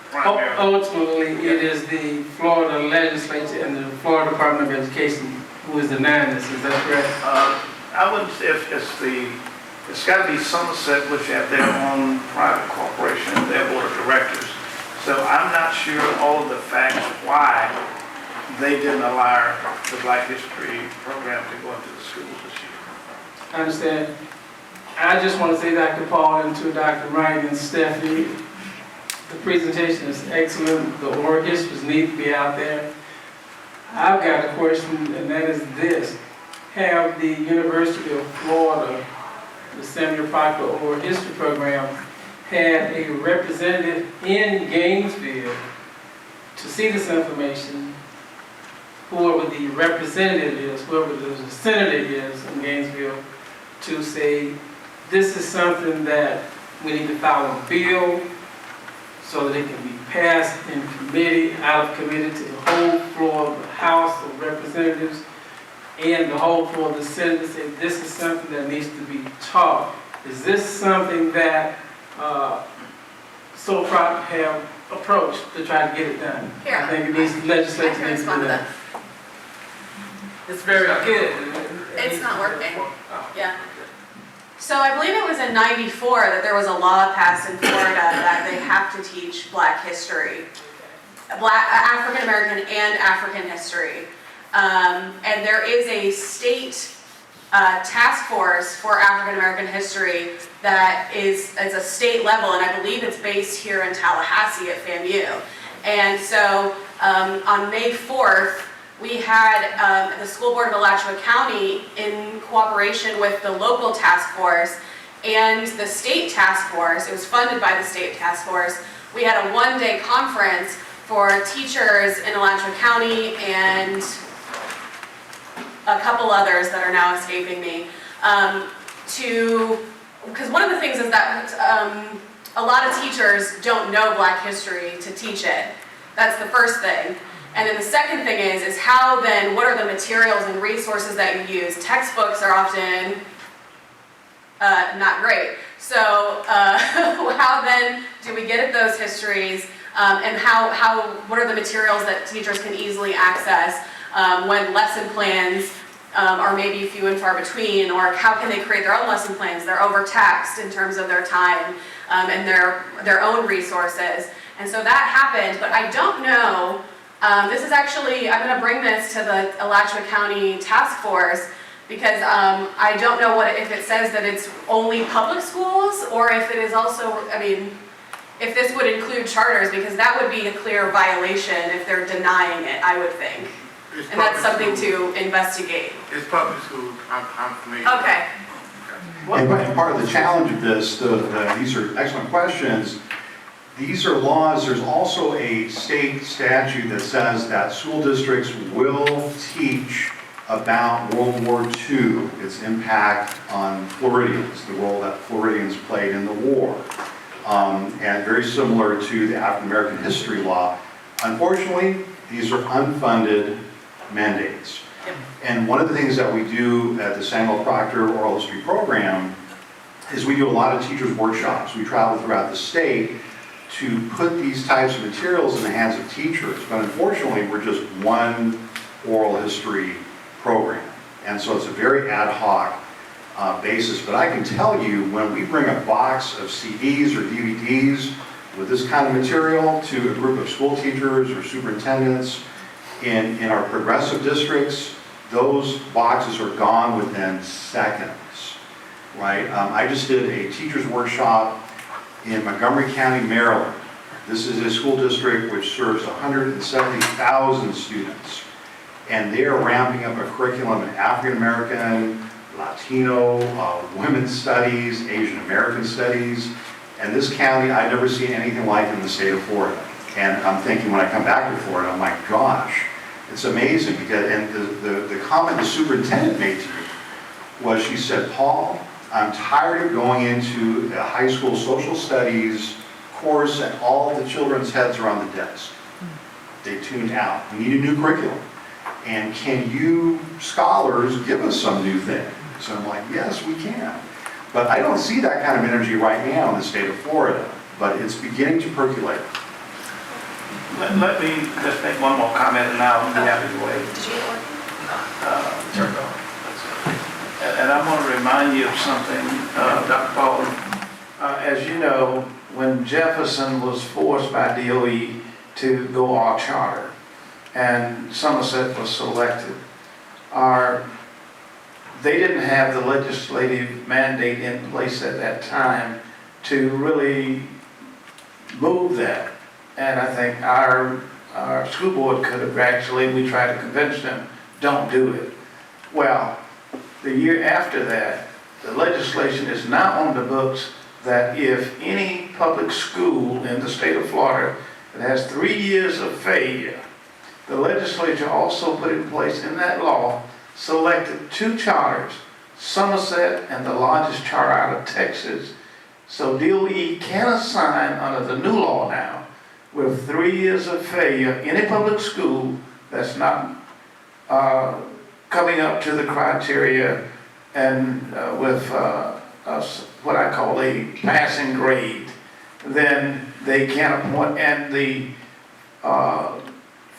primarily. Ultimately, it is the Florida legislature and the Florida Department of Education who is denying this, is that correct? I wouldn't say if it's got to be Somerset, which have their own private corporation, their board of directors. So I'm not sure all of the facts why they didn't allow the Black History program to go into the schools this year. I understand. I just want to say, Dr. Paul, and to Dr. Wright and Stephanie, the presentation is excellent. The oral histories need to be out there. I've got a question, and that is this. Have the University of Florida, the Samuel Proctor Oral History Program, had a representative in Gainesville to see this information, whoever the representative is, whoever the senator is in Gainesville, to say, this is something that we need to file a bill so that it can be passed in committee, out of committee to the whole floor of the House of Representatives and the whole floor of the Senate, say this is something that needs to be taught. Is this something that Proctor have approached to try to get it done? Here, I think it needs legislation I can needs to respond do to that. It's very good. It's not working. Yeah. So I believe it was in '94 that there was a law passed in Florida that they have to teach Black history, African American and African history. And there is a state task force for African American history that is a state level, and I believe it's based here in Tallahassee at FAMU. And so on May 4th, we had the School Board of Alachua County, in cooperation with the local task force and the state task force, it was funded by the state task force, we had a one-day conference for teachers in Alachua County and a couple others that are now escaping me, because one of the things is that a lot of teachers don't know Black history to teach it. That's the first thing. And then the second thing is how then, what are the materials and resources that you use? Textbooks are often not great. So how then do we get at those histories, and what are the materials that teachers can easily access when lesson plans are maybe few and far between, or how can they create their own lesson plans? They're overtaxed in terms of their time and their own resources. And so that happened, but I don't know, this is actually, I'm gonna bring this to the Alachua County Task Force, because I don't know if it says that it's only public schools, or if it is also, I mean, if this would include charters, because that would be a clear violation if they're denying it, I would think. And that's something to investigate. It's public school, I'm familiar. Okay. And part of the challenge of this, these are excellent questions. These are laws. There's also a state statute that says that school districts will teach about World War II, its impact on Floridians, the role that Floridians played in the war, and very similar to the African American history law. Unfortunately, these are unfunded mandates. Yep. And one of the things that we do at the Samuel Proctor Oral History Program is we do a lot of teachers' workshops. We travel throughout the state to put these types of materials in the hands of teachers. But unfortunately, we're just one oral history program. And so it's a very ad hoc basis. But I can tell you, when we bring a box of CDs or DVDs with this kind of material to a group of school teachers or superintendents in our progressive districts, those boxes are gone within seconds, right? I just did a teacher's workshop in Montgomery County, Maryland. This is a school district which serves 170,000 students. And they are ramping up a curriculum in African American, Latino, women's studies, Asian American studies. And this county, I've never seen anything like it in the state of Florida. And I'm thinking when I come back to Florida, oh my gosh, it's amazing. Because, and the comment the superintendent made to me was, she said, Paul, I'm tired of going into a high school social studies course and all the children's heads are on the desk. They tuned out. We need a new curriculum. And can you scholars give us some new thing? So I'm like, yes, we can. But I don't see that kind of energy right now in the state of Florida, but it's beginning to percolate. Let me just make one more comment and now I'll be out of the way. Did you get one? And I want to remind you of something, Dr. Paul. As you know, when Jefferson was forced by DOE to go all charter and Somerset was selected, they didn't have the legislative mandate in place at that time to really move that. And I think our school board could have actually, we tried to convince them, don't do it. Well, the year after that, the legislation is now on the books that if any public school in the state of Florida that has 3 years of failure, the legislature also put in place in that law, selected 2 charters, Somerset and the largest charter out of Texas. So DOE can assign under the new law now, with 3 years of failure, any public school that's not coming up to the criteria and with what I call a passing grade, then they can appoint. And the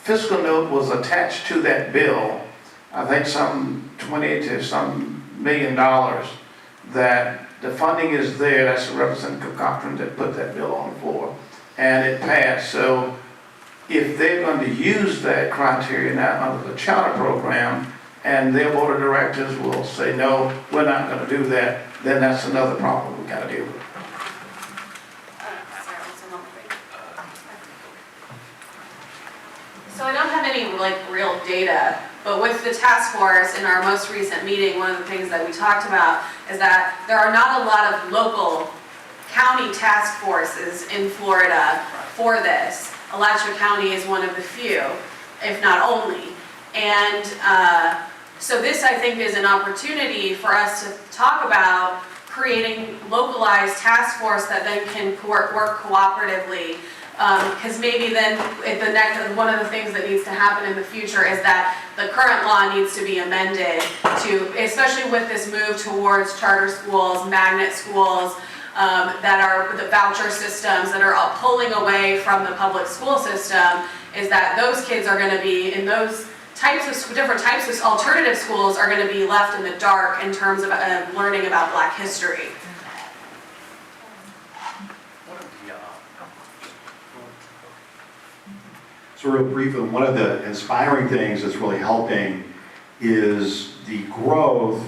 fiscal note was attached to that bill, I think some $20 to some $1 million, that the funding is there. That's Representative Cochran that put that bill on the floor, and it passed. So if they're going to use that criteria now under the charter program, and their board of directors will say, no, we're not going to do that, then that's another problem we got to deal with. So I don't have any real data, but with the task force in our most recent meeting, one of the things that we talked about is that there are not a lot of local county task forces in Florida for this. Alachua County is one of the few, if not only. And so this, I think, is an opportunity for us to talk about creating localized task force that then can work cooperatively. Because maybe then one of the things that needs to happen in the future is that the current law needs to be amended to, especially with this move towards charter schools, magnet schools, that are the voucher systems that are pulling away from the public school system, is that those kids are going to be in those different types of alternative schools are going to be left in the dark in terms of learning about Black history. So real briefly, one of the inspiring things that's really helping is the growth,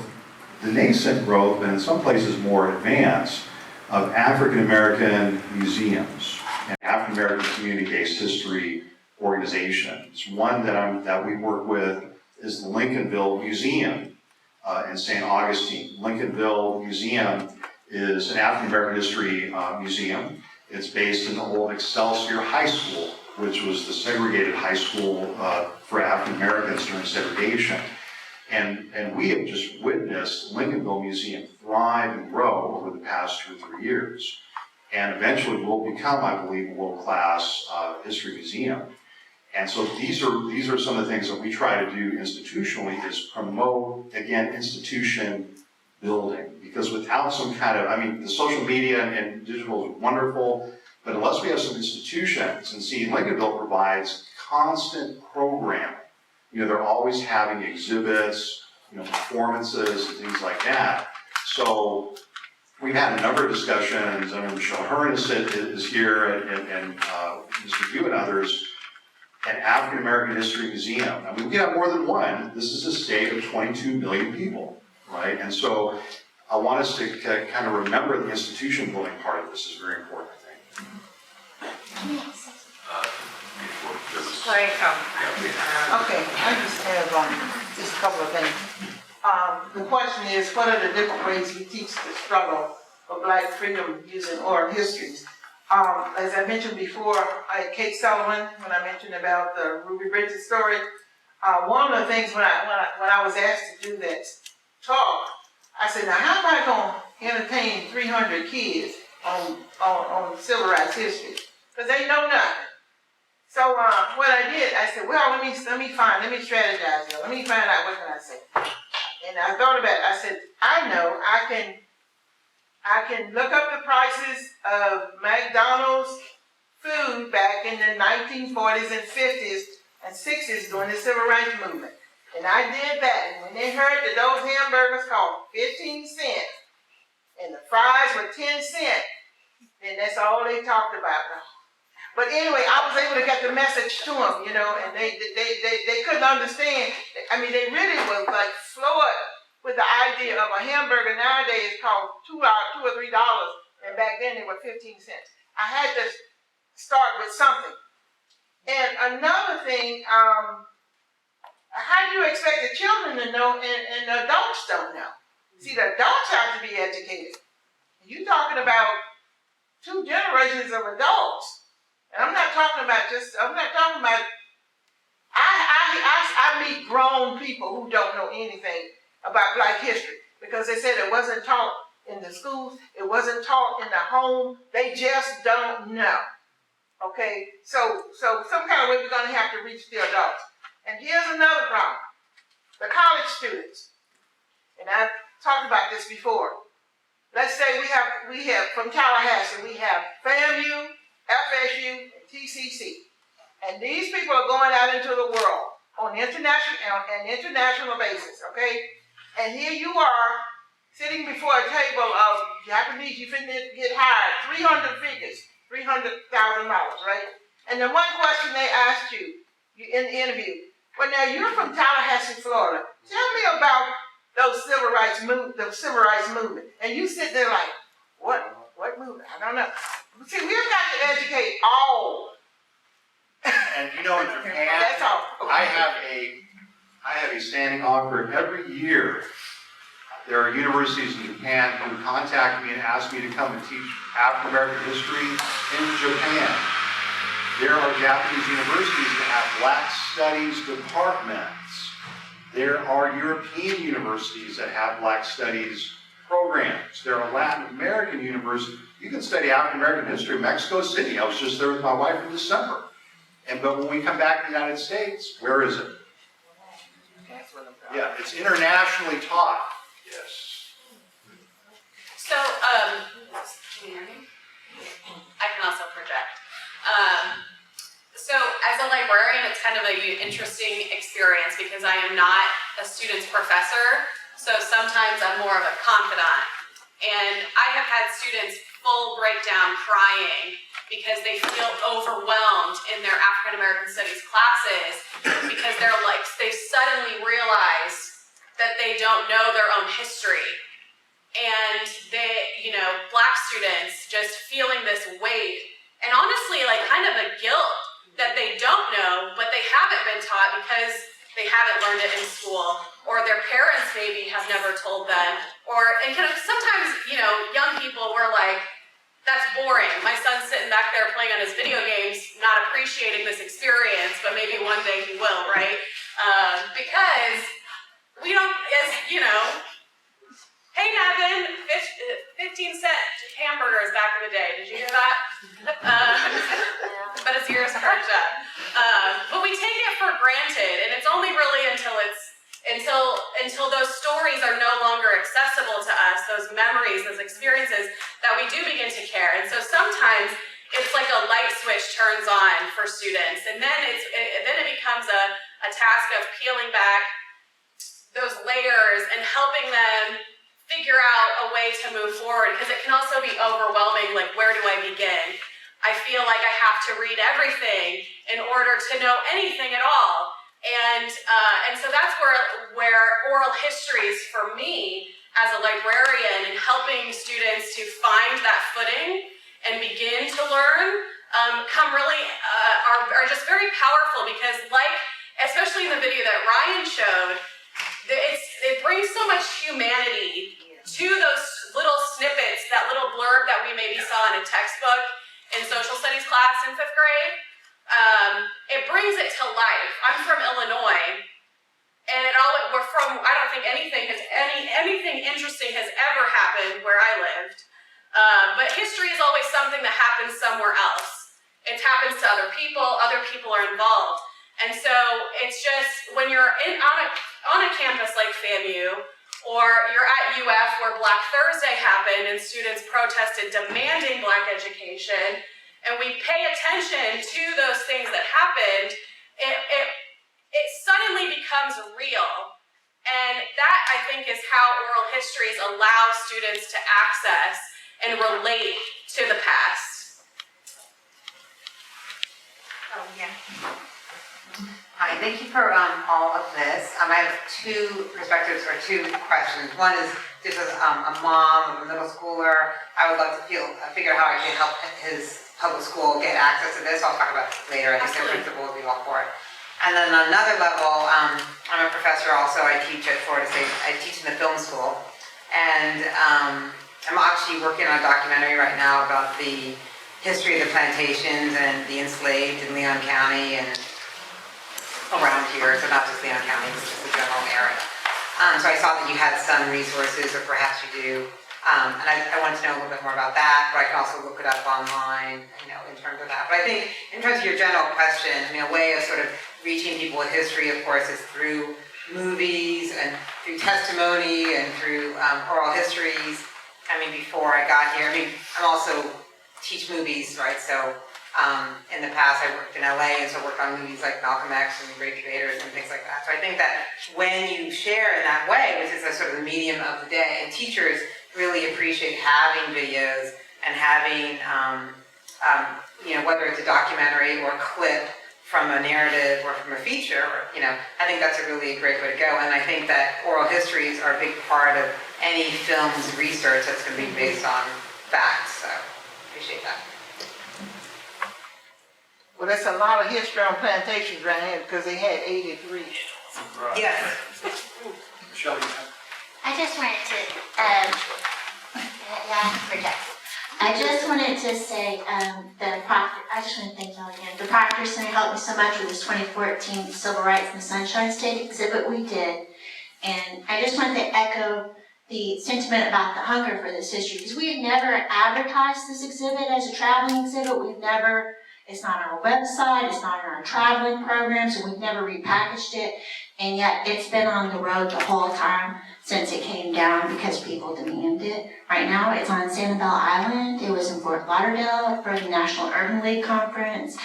the nascent growth, but in some places more advanced, of African American museums and African American community-based history organizations. One that we work with is the Lincolnville Museum in St. Augustine. Lincolnville Museum is an African American history museum. It's based in the old Excelsior High School, which was the segregated high school for African Americans during segregation. And we have just witnessed Lincolnville Museum thrive and grow over the past 2 or 3 years. And eventually will become, I believe, a world-class history museum. And so these are some of the things that we try to do institutionally, is promote, again, institution building. Because without some kind of, I mean, the social media and digital is wonderful, but unless we have some institutions, and see, Lincolnville provides constant programming. You know, they're always having exhibits, you know, performances and things like that. So we've had a number of discussions. I mean, Michelle Hearn is here, and Mr. Pugh and others, an African American History Museum. I mean, we have more than one. This is a state of 22 million people, right? And so I want us to kind of remember the institution building part of this is very important, I think. Okay, I just have just a couple of things. The question is, what are the different ways we teach the struggle for Black freedom using oral histories? As I mentioned before, Kate Sullivan, when I mentioned about the Ruby Bridges story, one of the things when I was asked to do that talk, I said, now how am I going to entertain 300 kids on civil rights history? Because they know nothing. So what I did, I said, well, let me strategize here. Let me find out what can I say. And I thought about it. I said, I know I can look up the prices of McDonald's food back in the 1940s and 50s and 60s during the civil rights movement. And I did that. And when they heard that those hamburgers cost 15 cents and the fries were 10 cents, then that's all they talked about. But anyway, I was able to get the message to them, you know, and they couldn't understand. I mean, they really was like floored with the idea of a hamburger nowadays cost $2 or $3, and back then they were 15 cents. I had to start with something. And another thing, how do you expect the children to know and the adults don't know? See, the adults have to be educated. You're talking about 2 generations of adults. And I'm not talking about I meet grown people who don't know anything about Black history because they said it wasn't taught in the schools, it wasn't taught in the home, they just don't know. Okay, so some kind of way we're going to have to reach the adults. And here's another problem, the college students. And I've talked about this before. Let's say we have from Tallahassee, we have FAMU, FSU, and TCC. And these people are going out into the world on an international basis, okay? And here you are, sitting before a table of Japanese, you finna get hired, 300 figures, $300,000, right? And the one question they asked you in the interview, well now you're from Tallahassee, Florida. Tell me about those civil rights movement. And you sit there like, what movement? I don't know. See, we've got to educate all. And you know, in Japan, That's all. Okay. I have a standing offer every year. There are universities in Japan who contact me and ask me to come and teach African American history in Japan. There are Japanese universities that have Black Studies departments. There are European universities that have Black Studies programs. There are Latin American universities. You can study African American history in Mexico City. I was just there with my wife in December. But when we come back to the United States, where is it? Yeah, it's internationally taught. Yes. So, can you hear me? I can also project. So as a librarian, it's kind of an interesting experience because I am not a student's professor, so sometimes I'm more of a confidant. And I have had students full breakdown crying because they feel overwhelmed in their African American Studies classes because they've suddenly realized that they don't know their own history. And Black students just feeling this weight and honestly, kind of a guilt that they don't know, but they haven't been taught because they haven't learned it in school, or their parents maybe have never told them, and sometimes, young people were like, that's boring. My son's sitting back there playing on his video games, not appreciating this experience, but maybe one day he will, right? Because we don't, hey Nevin, 15-cent hamburgers back in the day. Did you hear that? But his ears perked up. But we take it for granted, and it's only really until those stories are no longer accessible to us, those memories, those experiences, that we do begin to care. And so sometimes it's like a light switch turns on for students, and then it becomes a task of peeling back those layers and helping them figure out a way to move forward, because it can also be overwhelming, like, where do I begin? I feel like I have to read everything in order to know anything at all. And so that's where oral histories for me as a librarian and helping students to find that footing and begin to learn are just very powerful, because especially in the video that Ryan showed, it brings so much humanity to those little snippets, that little blurb that we maybe saw in a textbook in social studies class in 5th grade. It brings it to life. I'm from Illinois, and I don't think anything interesting has ever happened where I lived. But history is always something that happens somewhere else. It happens to other people are involved. And so it's just, when you're on a campus like FAMU, or you're at UF where Black Thursday happened and students protested demanding Black education, and we pay attention to those things that happened, it suddenly becomes real. And that, I think, is how oral histories allow students to access and relate to the past. Oh, yeah. Hi, thank you for all of this. I have two perspectives or two questions. One is, just as a mom of a middle schooler, I would love to figure out how I can help his public school get access to this. I'll talk about it later. I think the principal will be all for it. And then on another level, I'm a professor also. I teach at Florida State. I teach in the film school. And I'm actually working on a documentary right now about the history of the plantations and the enslaved in Leon County and around here, so not just Leon County, but just the general area. So I saw that you had some resources, or perhaps you do, and I wanted to know a little bit more about that, but I can also look it up online, in terms of that. But I think, in terms of your general question, a way of sort of reaching people with history, of course, is through movies, and through testimony, and through oral histories. Before I got here, I'm also teach movies, right, so in the past, I worked in LA, and so worked on movies like Malcolm X and Great Debaters and things like that. So I think that when you share in that way, which is a sort of the medium of the day, and teachers really appreciate having videos and having, whether it's a documentary or a clip from a narrative or from a feature, I think that's a really great way to go. And I think that oral histories are a big part of any film's research that's going to be based on facts. So appreciate that. Well, there's a lot of history on plantations right here because they had 83. Right. Yes. Michelle, I just wanted to project. I just wanted to say, the Proctor, I just want to thank y'all again. The Proctor Center helped me so much with this 2014 Civil Rights in the Sunshine State exhibit we did. And I just wanted to echo the sentiment about the hunger for this history, because we had never advertised this exhibit as a traveling exhibit. We've never, it's not on our website, it's not in our traveling program, so we've never repackaged it. And yet it's been on the road the whole time since it came down because people demand it. Right now it's on Sanibel Island. It was in Fort Lauderdale for the National Urban League Conference.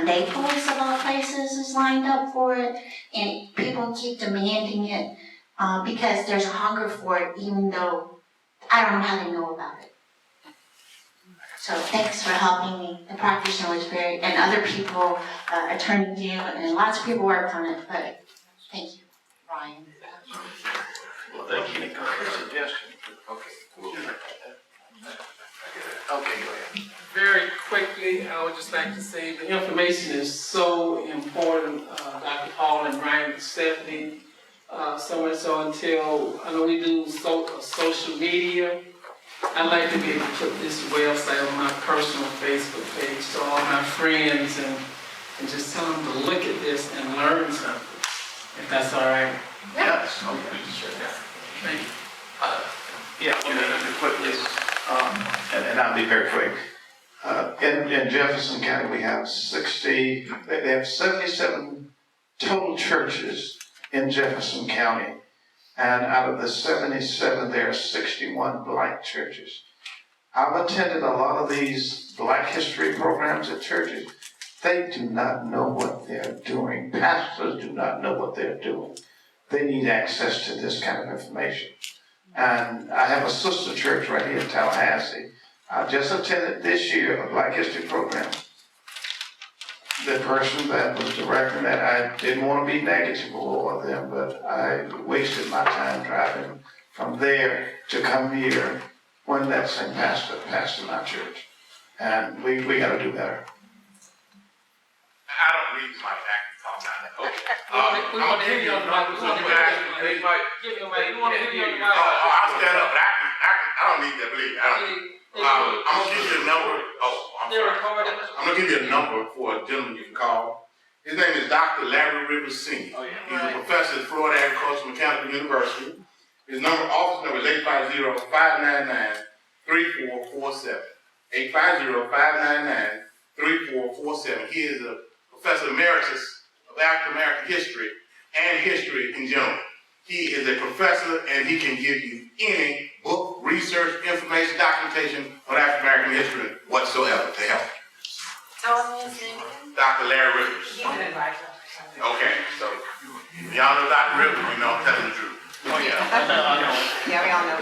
Naples, of all places, is lined up for it. And people keep demanding it because there's a hunger for it, even though I don't know how they know about it. So thanks for helping me. The Proctor Center was very, and other people, Attorney Pugh, and lots of people worked on it, but thank you, Ryan. Well, thank you. Suggestion. Okay. Okay, go ahead. Very quickly, I would just like to say the information is so important, Dr. Paul and Ryan and Stephanie. So much so until, I know we do social media. I'd like to be able to put this website on my personal Facebook page to all my friends and just tell them to look at this and learn something, if that's all right. Yes, okay, sure, yeah. Thank you. Quickly, and I'll be very quick. In Jefferson County, we have they have 77 total churches in Jefferson County. And out of the 77, there are 61 black churches. I've attended a lot of these black history programs at churches. They do not know what they're doing. Pastors do not know what they're doing. They need access to this kind of information. And I have a sister church right here in Tallahassee. I just attended this year a Black History program. The person that was directing that, I didn't want to be negative over them, but I wasted my time driving from there to come here when that same pastor pastored my church. And we got to do better. I don't need my back to talk about that. Okay. I'm gonna give you a number so you guys they might. I'll stand up, but I don't need that, believe me. I'm gonna give you a number. I'm gonna give you a number for a gentleman you can call. His name is Dr. Larry Rivers Sr. He's a professor at Florida Agricultural Mechanical University. His office number is 850-599-3447. 850-599-3447. He is a professor emeritus of African American history and history in general. He is a professor and he can give you any book, research, information, documentation on African American history whatsoever to help. Tell me his name again. Dr. Larry Rivers. Okay, so y'all know Dr. Rivers, you know I'm telling the truth. Oh yeah. I know. Yeah, we all know.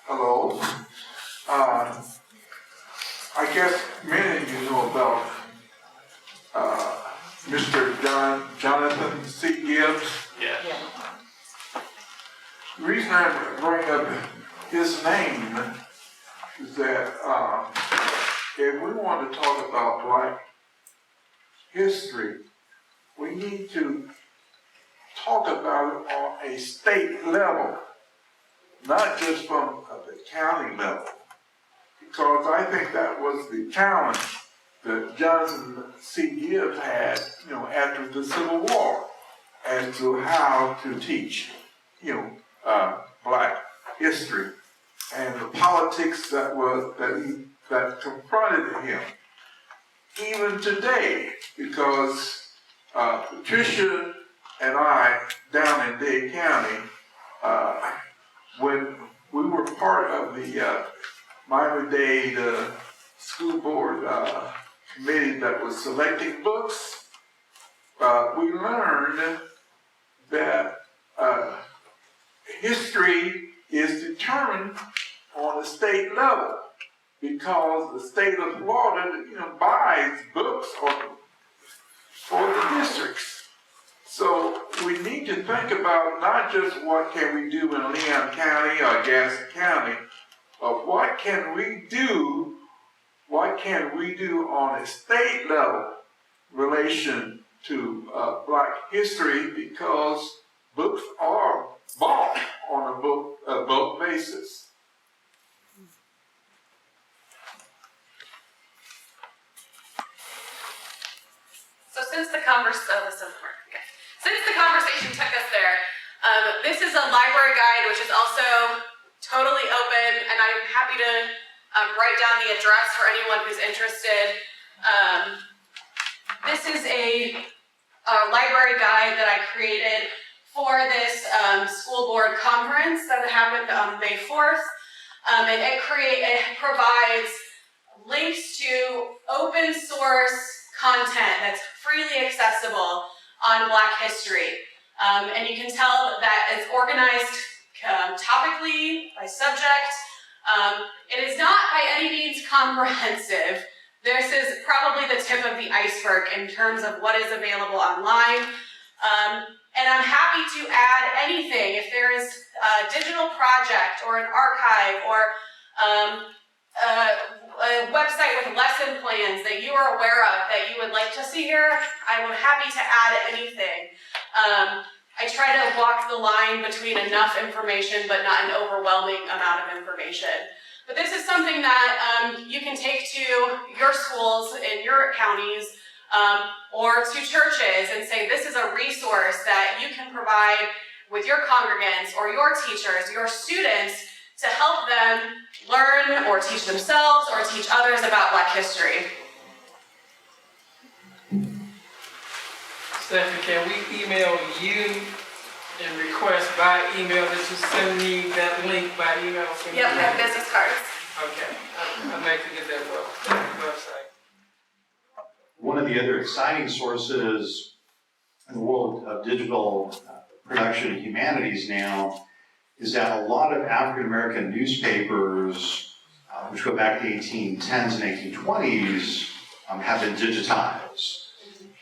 Hello. I guess many of you know about Mr. Jonathan C. Gibbs. Yeah. The reason I bring up his name is that if we want to talk about Black history, we need to talk about it on a state level, not just from the county level, because I think that was the challenge that Jonathan C. Gibbs had, after the Civil War, as to how to teach, Black history and the politics that confronted him. Even today, because Patricia and I down in Dade County, when we were part of the Miami-Dade school board committee that was selecting books, we learned that history is determined on a state level because the state of Florida, buys books for the districts. So we need to think about not just what can we do in Leon County or Gaston County, but what can we do on a state level relation to Black history because books are bought on a bulk basis. So since the conversation took us there, this is a library guide which is also totally open, and I'm happy to write down the address for anyone who's interested. This is a library guide that I created for this school board conference that happened on May 4th. And it provides links to open source content that's freely accessible on Black history. And you can tell that it's organized topically, by subject. It is not by any means comprehensive. This is probably the tip of the iceberg in terms of what is available online. And I'm happy to add anything. If there is a digital project or an archive or a website with lesson plans that you are aware of that you would like to see here, I'm happy to add anything. I try to walk the line between enough information but not an overwhelming amount of information. But this is something that you can take to your schools in your counties or to churches and say this is a resource that you can provide with your congregants or your teachers, your students, to help them learn or teach themselves or teach others about Black history. Stephanie, can we email you and request by email that you send me that link by email? Yep, I have business cards. Okay, I'll make you get that website. One of the other exciting sources in the world of digital production and humanities now is that a lot of African American newspapers, which go back to the 1810s and 1820s, have been digitized.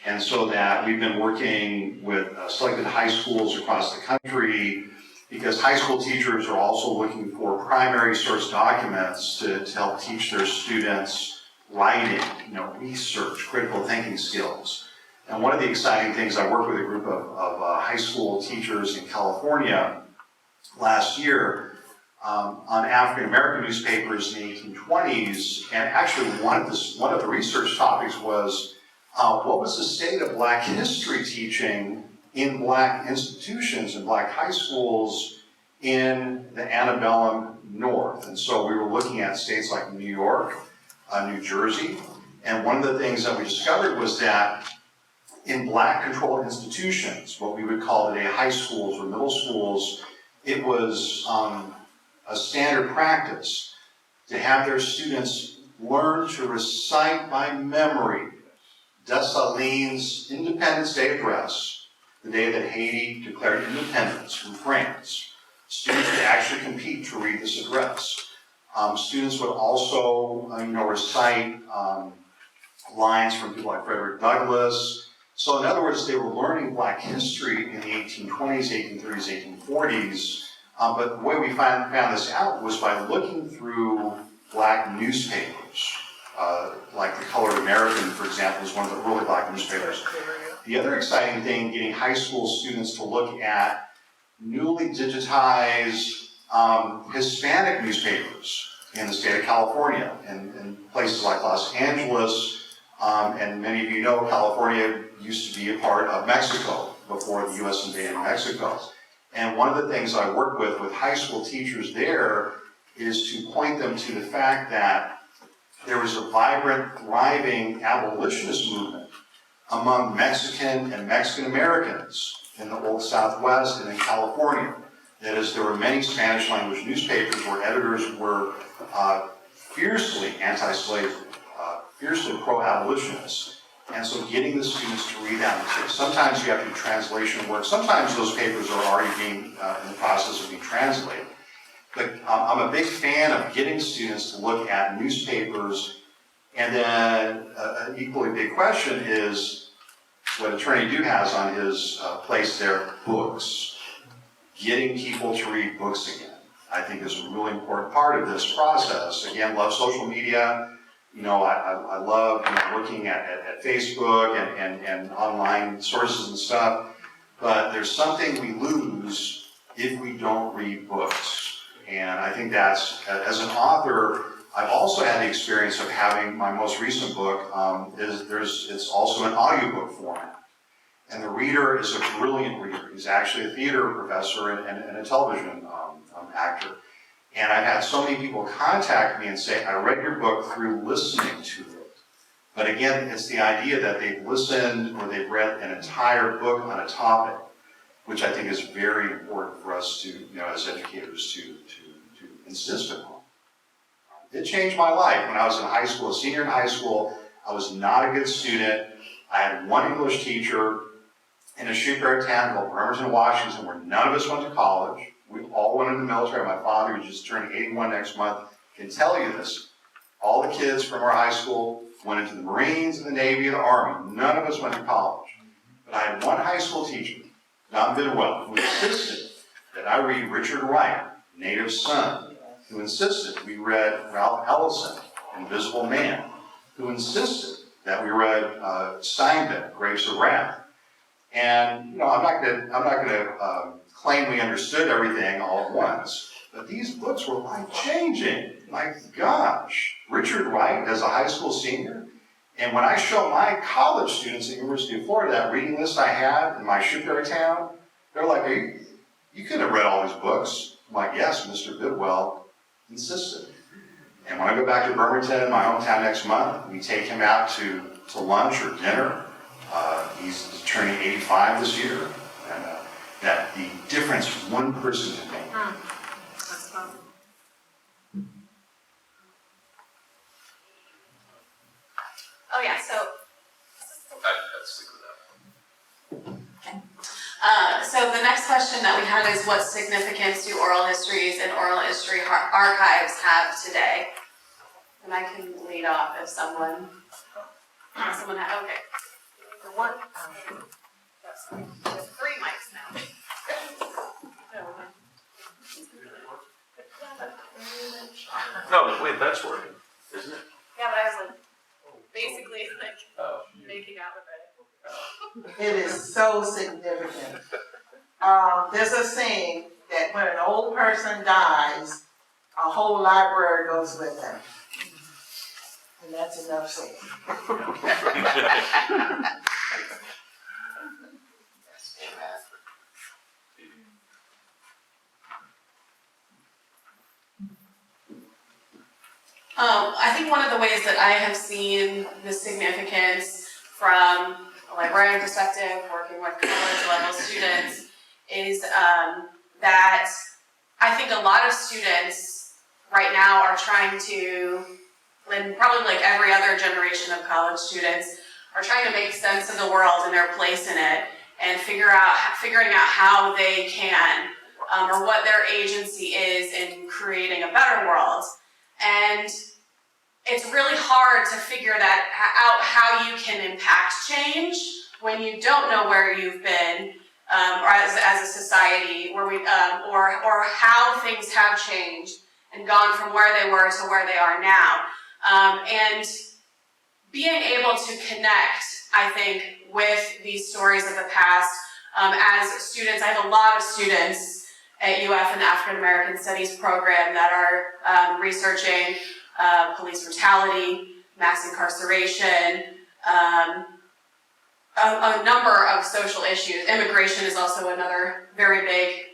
And so that we've been working with selected high schools across the country because high school teachers are also looking for primary source documents to help teach their students writing, research, critical thinking skills. And one of the exciting things, I worked with a group of high school teachers in California last year on African American newspapers in the 1820s, and actually one of the research topics was what was the state of Black history teaching in Black institutions and Black high schools in the antebellum North. And so we were looking at states like New York, New Jersey, and one of the things that we discovered was that in Black controlled institutions, what we would call today high schools or middle schools, it was a standard practice to have their students learn to recite by memory Dessalines' Independence Day address, the day that Haiti declared independence from France. Students would actually compete to read this address. Students would also, recite lines from people like Frederick Douglass. So in other words, they were learning Black history in the 1820s, 1830s, 1840s. But the way we found this out was by looking through Black newspapers. Like the Colored American, for example, is one of the early Black newspapers. The other exciting thing, getting high school students to look at newly digitized Hispanic newspapers in the state of California, in places like Los Angeles, and many of you know California used to be a part of Mexico before the U.S. invaded Mexico. And one of the things I work with high school teachers there is to point them to the fact that there was a vibrant, thriving abolitionist movement among Mexican and Mexican Americans in the Old Southwest and in California. That is, there were many Spanish language newspapers where editors were fiercely anti-slavery, fiercely pro-abolitionists. And so getting the students to read that material. Sometimes you have to do translation work. Sometimes those papers are already being in the process of being translated. But I'm a big fan of getting students to look at newspapers. And then an equally big question is what Attorney Dew has on his place there, books. Getting people to read books again, I think, is a really important part of this process. Again, love social media. I love looking at Facebook and online sources and stuff, but there's something we lose if we don't read books. And I think that's, as an author, I've also had the experience of having my most recent book, it's also an audiobook format. And the reader is a brilliant reader. He's actually a theater professor and a television actor. And I've had so many people contact me and say, I read your book through listening to it. But again, it's the idea that they've listened or they've read an entire book on a topic, which I think is very important for us to, as educators, to insist upon. It changed my life. When I was in high school, a senior in high school, I was not a good student. I had one English teacher in a shipyard town called Bremerton, Washington, where none of us went to college. We all went into the military. My father, who's just turning 81 next month, can tell you this. All the kids from our high school went into the Marines and the Navy and the Army. None of us went to college. But I had one high school teacher, Don Bidwell, who insisted that I read Richard Wright, Native Son, who insisted we read Ralph Ellison, Invisible Man, who insisted that we read Steinbeck, Grapes of Wrath. And I'm not going to claim we understood everything all at once, but these books were life-changing. My gosh, Richard Wright as a high school senior, and when I show my college students at the University of Florida that reading list I had in my shipyard town, they're like, you couldn't have read all these books. I'm like, yes, Mr. Bidwell insisted. And when I go back to Birmingham, my hometown, next month, we take him out to lunch or dinner. He's turning 85 this year, and that the difference one person can make. That's fun. Oh yeah, so. So the next question that we had is, what significance do oral histories and oral history archives have today? And I can lead off if someone has, okay. For one, there's 3 mics now. No, wait, that's working, isn't it? Yeah, but I was like, basically making out with it. It is so significant. There's a saying that when an old person dies, a whole library goes with them. And that's enough said. I think one of the ways that I have seen the significance from a librarian perspective, working with college level students, is that I think a lot of students right now are trying to, and probably like every other generation of college students, are trying to make sense of the world and their place in it, and figuring out how they can, or what their agency is in creating a better world. And it's really hard to figure that out, how you can impact change when you don't know where you've been, or as a society, where or how things have changed and gone from where they were to where they are now. And being able to connect, I think, with these stories of the past, as students, I have a lot of students at UF in the African American Studies program that are researching police brutality, mass incarceration, a number of social issues. Immigration is also another very big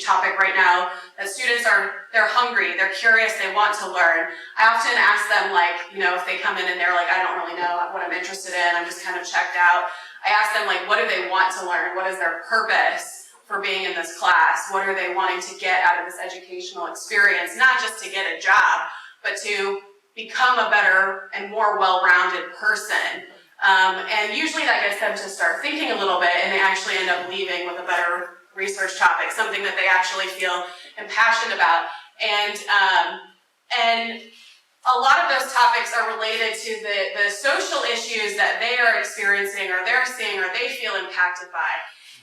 topic right now, that students they're hungry, they're curious, they want to learn. I often ask them, if they come in and they're like, I don't really know what I'm interested in, I'm just kind of checked out. I ask them, what do they want to learn? What is their purpose for being in this class? What are they wanting to get out of this educational experience? Not just to get a job, but to become a better and more well-rounded person. And usually that gets them to start thinking a little bit, and they actually end up leaving with a better research topic, something that they actually feel impassioned about. And a lot of those topics are related to the social issues that they are experiencing, or they're seeing, or they feel impacted by.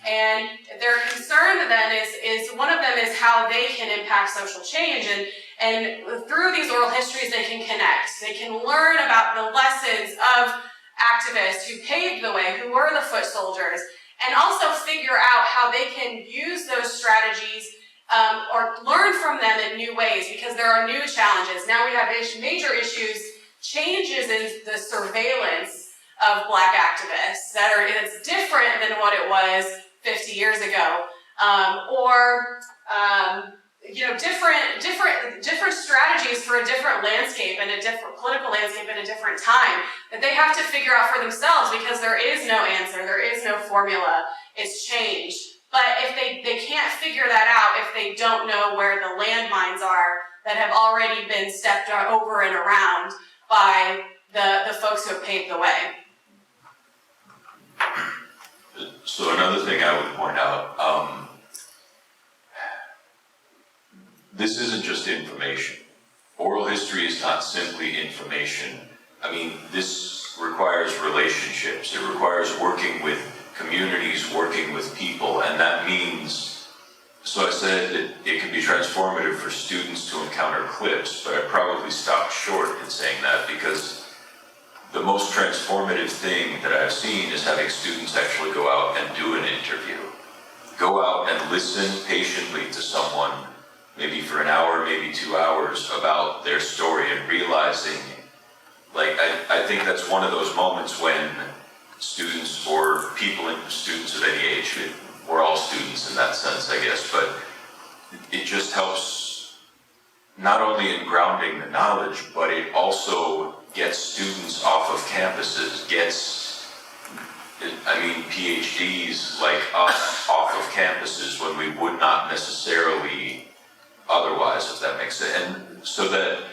And their concern then is one of them is how they can impact social change, and through these oral histories they can connect. They can learn about the lessons of activists who paved the way, who were the foot soldiers, and also figure out how they can use those strategies or learn from them in new ways, because there are new challenges. Now we have major issues, changes in the surveillance of Black activists it's different than what it was 50 years ago, different strategies for a different landscape and a different political landscape at a different time that they have to figure out for themselves, because there is no answer, there is no formula, it's change. But if they can't figure that out if they don't know where the landmines are that have already been stepped over and around by the folks who have paved the way. So another thing I would point out, this isn't just information. Oral history is not simply information. I mean, this requires relationships. It requires working with communities, working with people, and that means, so I said that it can be transformative for students to encounter clips, but I probably stopped short in saying that, because the most transformative thing that I've seen is having students actually go out and do an interview. Go out and listen patiently to someone, maybe for an hour, maybe 2 hours, about their story, and realizing, like, I think that's one of those moments when students or students of any age, we're all students in that sense, I guess, but it just helps not only in grounding the knowledge, but it also gets students off of campuses, PhDs like us off of campuses when we would not necessarily otherwise, if that makes sense. And so that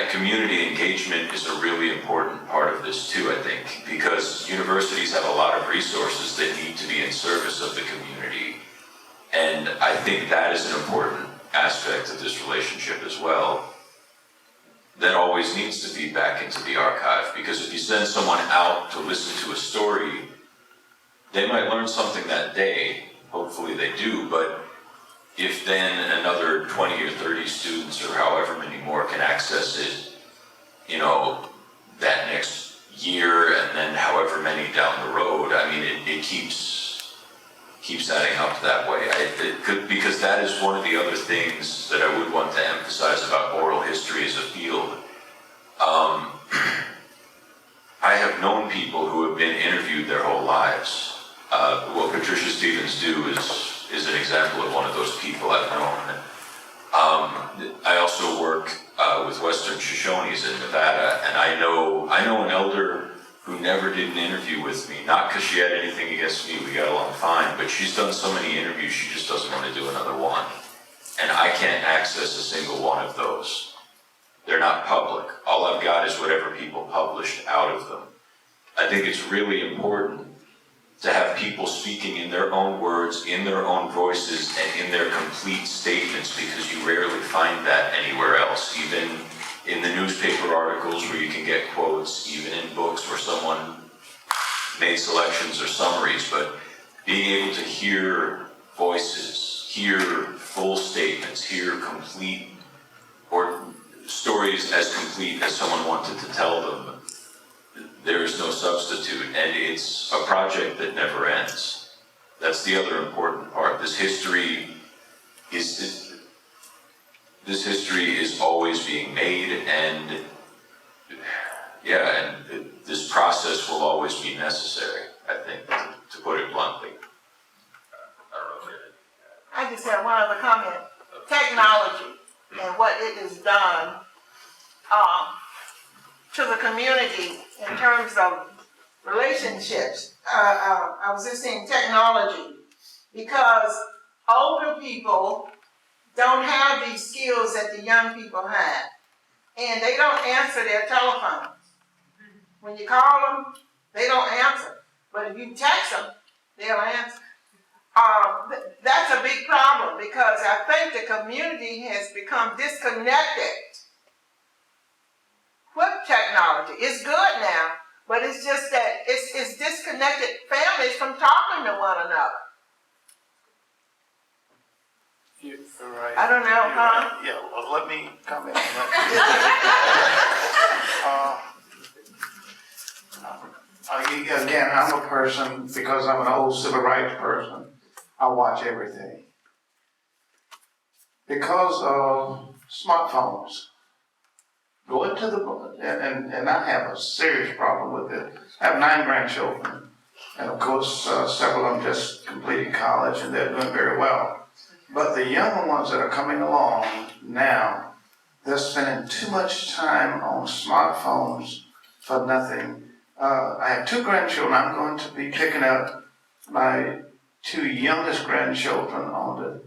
community engagement is a really important part of this too, I think, because universities have a lot of resources that need to be in service of the community. And I think that is an important aspect of this relationship as well, that always needs to feed back into the archive, because if you send someone out to listen to a story, they might learn something that day, hopefully they do, but if then another 20 or 30 students or however many more can access it, that next year and then however many down the road, I mean, it keeps adding up that way. Because that is one of the other things that I would want to emphasize about oral history as a field. I have known people who have been interviewed their whole lives. What Patricia Stevens do is an example of one of those people I've known. I also work with Western Shoshones in Nevada, and I know an elder who never did an interview with me, not because she had anything against me, we got along fine, but she's done so many interviews, she just doesn't want to do another one. And I can't access a single one of those. They're not public. All I've got is whatever people published out of them. I think it's really important to have people speaking in their own words, in their own voices, and in their complete statements, because you rarely find that anywhere else, even in the newspaper articles where you can get quotes, even in books where someone made selections or summaries, but being able to hear voices, hear full statements, hear complete, or stories as complete as someone wanted to tell them, there is no substitute, and it's a project that never ends. That's the other important part. This history is always being made, and this process will always be necessary, I think, to put it bluntly. I just have one other comment. Technology and what it has done to the community in terms of relationships. I was just saying technology, because older people don't have these skills that the young people have, and they don't answer their telephones. When you call them, they don't answer, but if you text them, they'll answer. That's a big problem, because I think the community has become disconnected with technology. It's good now, but it's just that it's disconnected families from talking to one another. right? I don't know, huh? Yeah, well, let me comment on that. Again, I'm a person, because I'm an old civil rights person, I watch everything. Because of smartphones. Go into the, and I have a serious problem with it. I have 9 grandchildren. And of course, several of them just completed college and they're doing very well. But the younger ones that are coming along now, they're spending too much time on smartphones for nothing. I have 2 grandchildren. I'm going to be picking up my 2 youngest grandchildren on the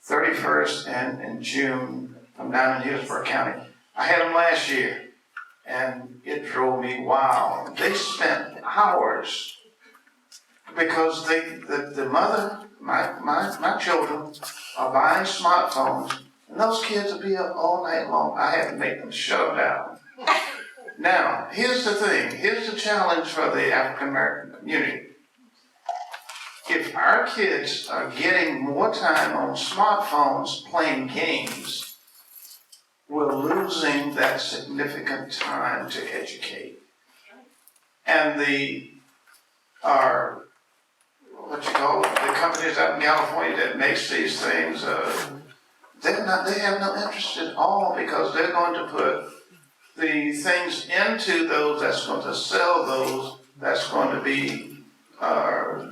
31st and in June. I'm down in Hillsborough County. I had them last year and it drove me wild. They spent hours because the mother, my children are buying smartphones and those kids will be up all night long. I had to make them shut them down. Now, here's the thing. Here's the challenge for the African American community. If our kids are getting more time on smartphones playing games, we're losing that significant time to educate. And the companies out in California that makes these things, they have no interest at all because they're going to put the things into those that's going to sell those, that's going to be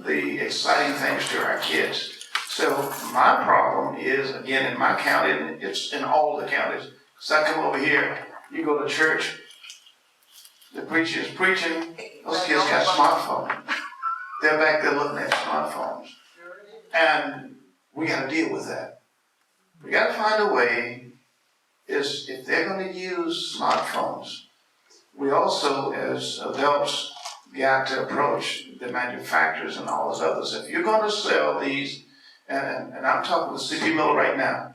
the exciting things to our kids. So my problem is, again, in my county, and it's in all the counties, because I come over here, you go to church, the preacher is preaching, those kids got smartphones. They're back there looking at smartphones. And we got to deal with that. We got to find a way, is if they're going to use smartphones, we also, as adults, got to approach the manufacturers and all those others. If you're going to sell these, and I'm talking with C.P. Miller right now,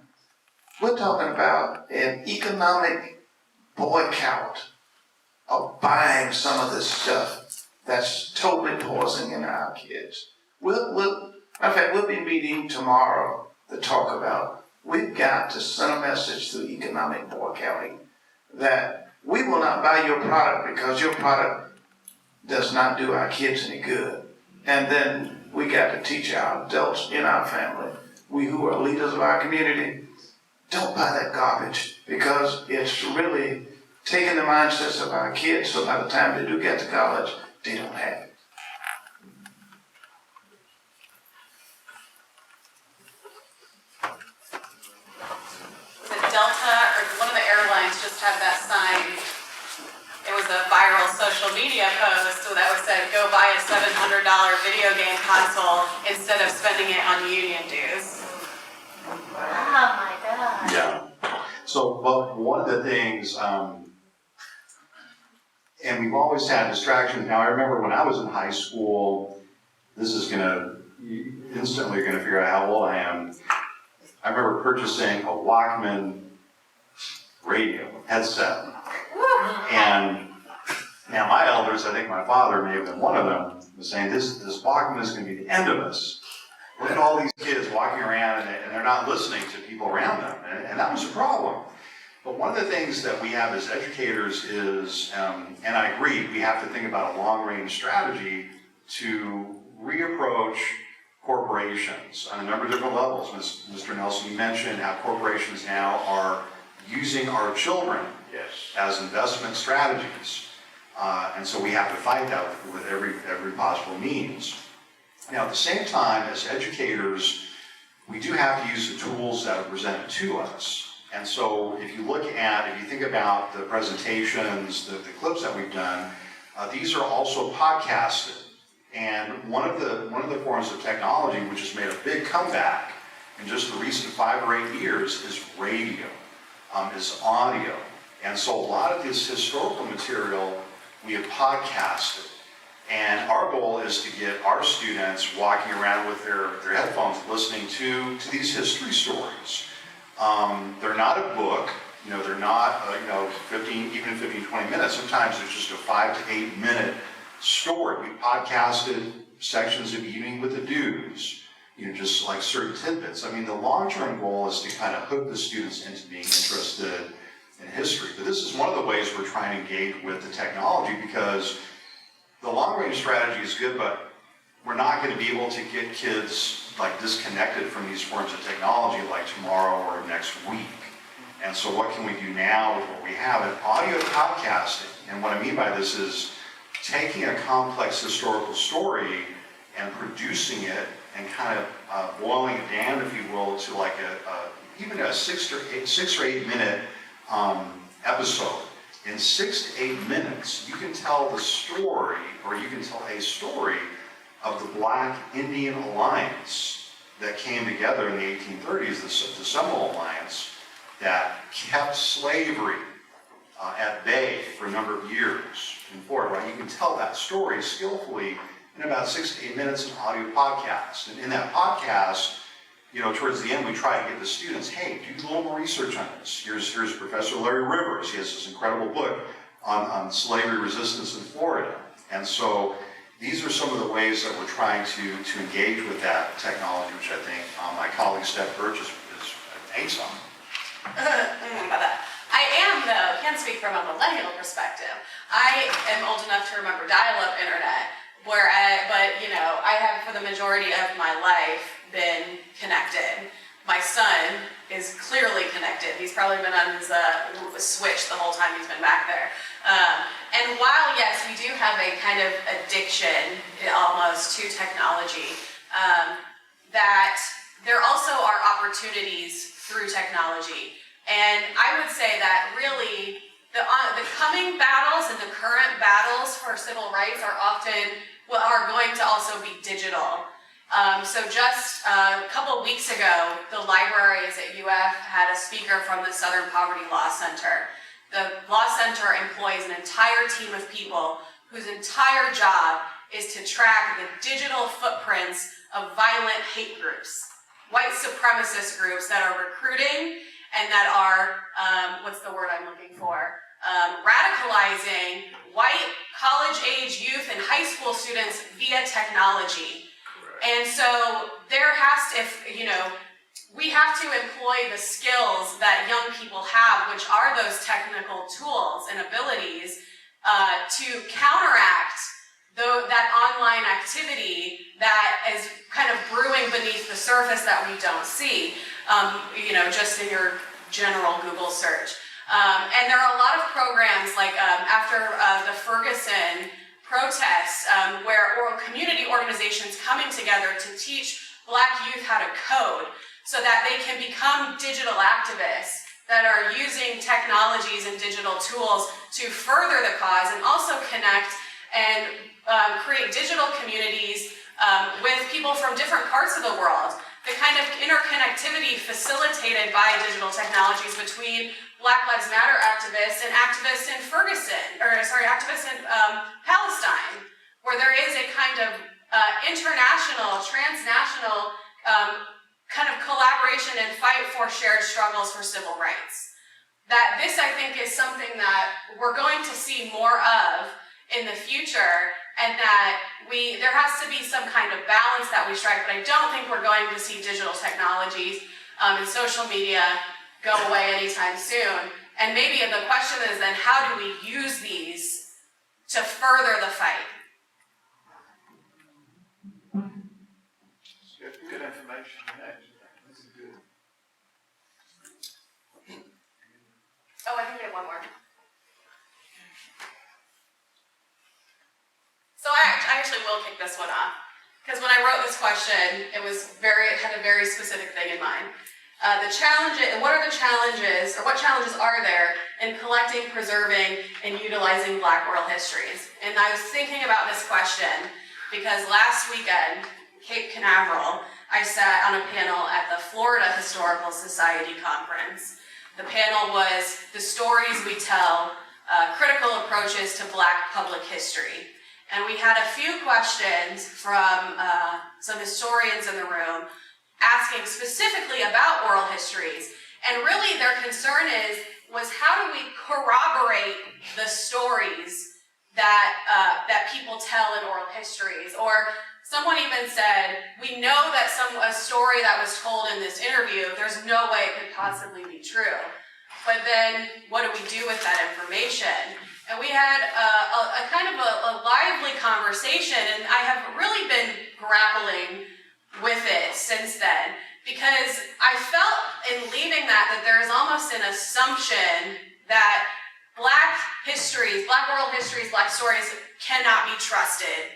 we're talking about an economic boycott of buying some of this stuff that's totally poisoning our kids. In fact, we'll be meeting tomorrow to talk about, we've got to send a message through economic boycotting that we will not buy your product because your product does not do our kids any good. And then we got to teach our adults in our family, we who are leaders of our community, don't buy that garbage because it's really taking the mindsets of our kids so by the time they do get to college, they don't have it. The Delta, or one of the airlines just had that sign. It was a viral social media post that was said, go buy a $700 video game console instead of spending it on union dues. Oh my God. Yeah. So, but one of the things, and we've always had distractions. Now, I remember when I was in high school, this is you instantly going to figure out how old I am. I remember purchasing a Walkman radio headset. And now my elders, I think my father may have been one of them, was saying this Walkman is going to be the end of us. Look at all these kids walking around and they're not listening to people around them. And that was a problem. But one of the things that we have as educators is, and I agree, we have to think about a long-range strategy to reapproach corporations on a number of different levels. Mr. Nelson, you mentioned how corporations now are using our children as investment strategies. And so we have to fight that with every possible means. Now, at the same time, as educators, we do have to use the tools that are presented to us. And so if you think about the presentations, the clips that we've done, these are also podcasted. And one of the forms of technology which has made a big comeback in just the recent 5 or 8 years is radio, is audio. And so a lot of this historical material we have podcasted. And our goal is to get our students walking around with their headphones listening to these history stories. They're not a book, they're not 15, 20 minutes. Sometimes it's just a 5 to 8 minute story. We podcasted sections of Eating with the Dudes. just like certain tidbits. I mean, the long-term goal is to kind of hook the students into being interested in history. But this is one of the ways we're trying to engage with the technology, because the long-range strategy is good, but we're not going to be able to get kids like disconnected from these forms of technology like tomorrow or next week. And so what can we do now with what we have? And audio podcasting, and what I mean by this is taking a complex historical story and producing it and kind of boiling it down, if you will, to like even a 6 or 8 minute episode. In 6 to 8 minutes, you can tell the story, or you can tell a story of the Black Indian Alliance that came together in the 1830s, the Seminole Alliance, that kept slavery at bay for a number of years in Florida. Right? You can tell that story skillfully in about 6 to 8 minutes in audio podcast. And in that podcast, towards the end, we try to get the students, hey, do a little more research on this. Here's Professor Larry Rivers. He has this incredible book on slavery resistance in Florida. And so these are some of the ways that we're trying to engage with that technology, which I think my colleague Steph Birch is an ace on. I am, though, can't speak from a millennial perspective. I am old enough to remember dial-up internet, but I have for the majority of my life been connected. My son is clearly connected. He's probably been on his switch the whole time he's been back there. And while, yes, we do have a kind of addiction almost to technology, that there also are opportunities through technology. And I would say that really the coming battles and the current battles for civil rights are going to also be digital. So just a couple weeks ago, the libraries at UF had a speaker from the Southern Poverty Law Center. The Law Center employs an entire team of people whose entire job is to track the digital footprints of violent hate groups, white supremacist groups that are recruiting and that are, what's the word I'm looking for? Radicalizing white college-age youth and high school students via technology. And so we have to employ the skills that young people have, which are those technical tools and abilities, to counteract that online activity that is kind of brewing beneath the surface that we don't see, just in your general Google search. And there are a lot of programs like after the Ferguson protests where community organizations coming together to teach Black youth how to code so that they can become digital activists that are using technologies and digital tools to further the cause and also connect and create digital communities with people from different parts of the world. The kind of interconnectivity facilitated by digital technologies between Black Lives Matter activists and activists in activists in Palestine, where there is a kind of international, transnational kind of collaboration and fight for shared struggles for civil rights. That this, I think, is something that we're going to see more of in the future, and that there has to be some kind of balance that we strike, but I don't think we're going to see digital technologies and social media go away anytime soon. And maybe the question is then, how do we use these to further the fight? Good information. This is good. Oh, I think we have one more. So I actually will kick this one off, because when I wrote this question, it had a very specific thing in mind. What are the challenges, or what challenges are there in collecting, preserving, and utilizing Black oral histories? And I was thinking about this question because last weekend, Cape Canaveral, I sat on a panel at the Florida Historical Society Conference. The panel was The Stories We Tell, Critical Approaches to Black Public History. And we had a few questions from some historians in the room asking specifically about oral histories. And really their concern was how do we corroborate the stories that people tell in oral histories? Or someone even said, we know that a story that was told in this interview, there's no way it could possibly be true. But then, what do we do with that information? And we had a kind of a lively conversation, and I have really been grappling with it since then, because I felt in leaving that there is almost an assumption that Black oral histories, Black stories cannot be trusted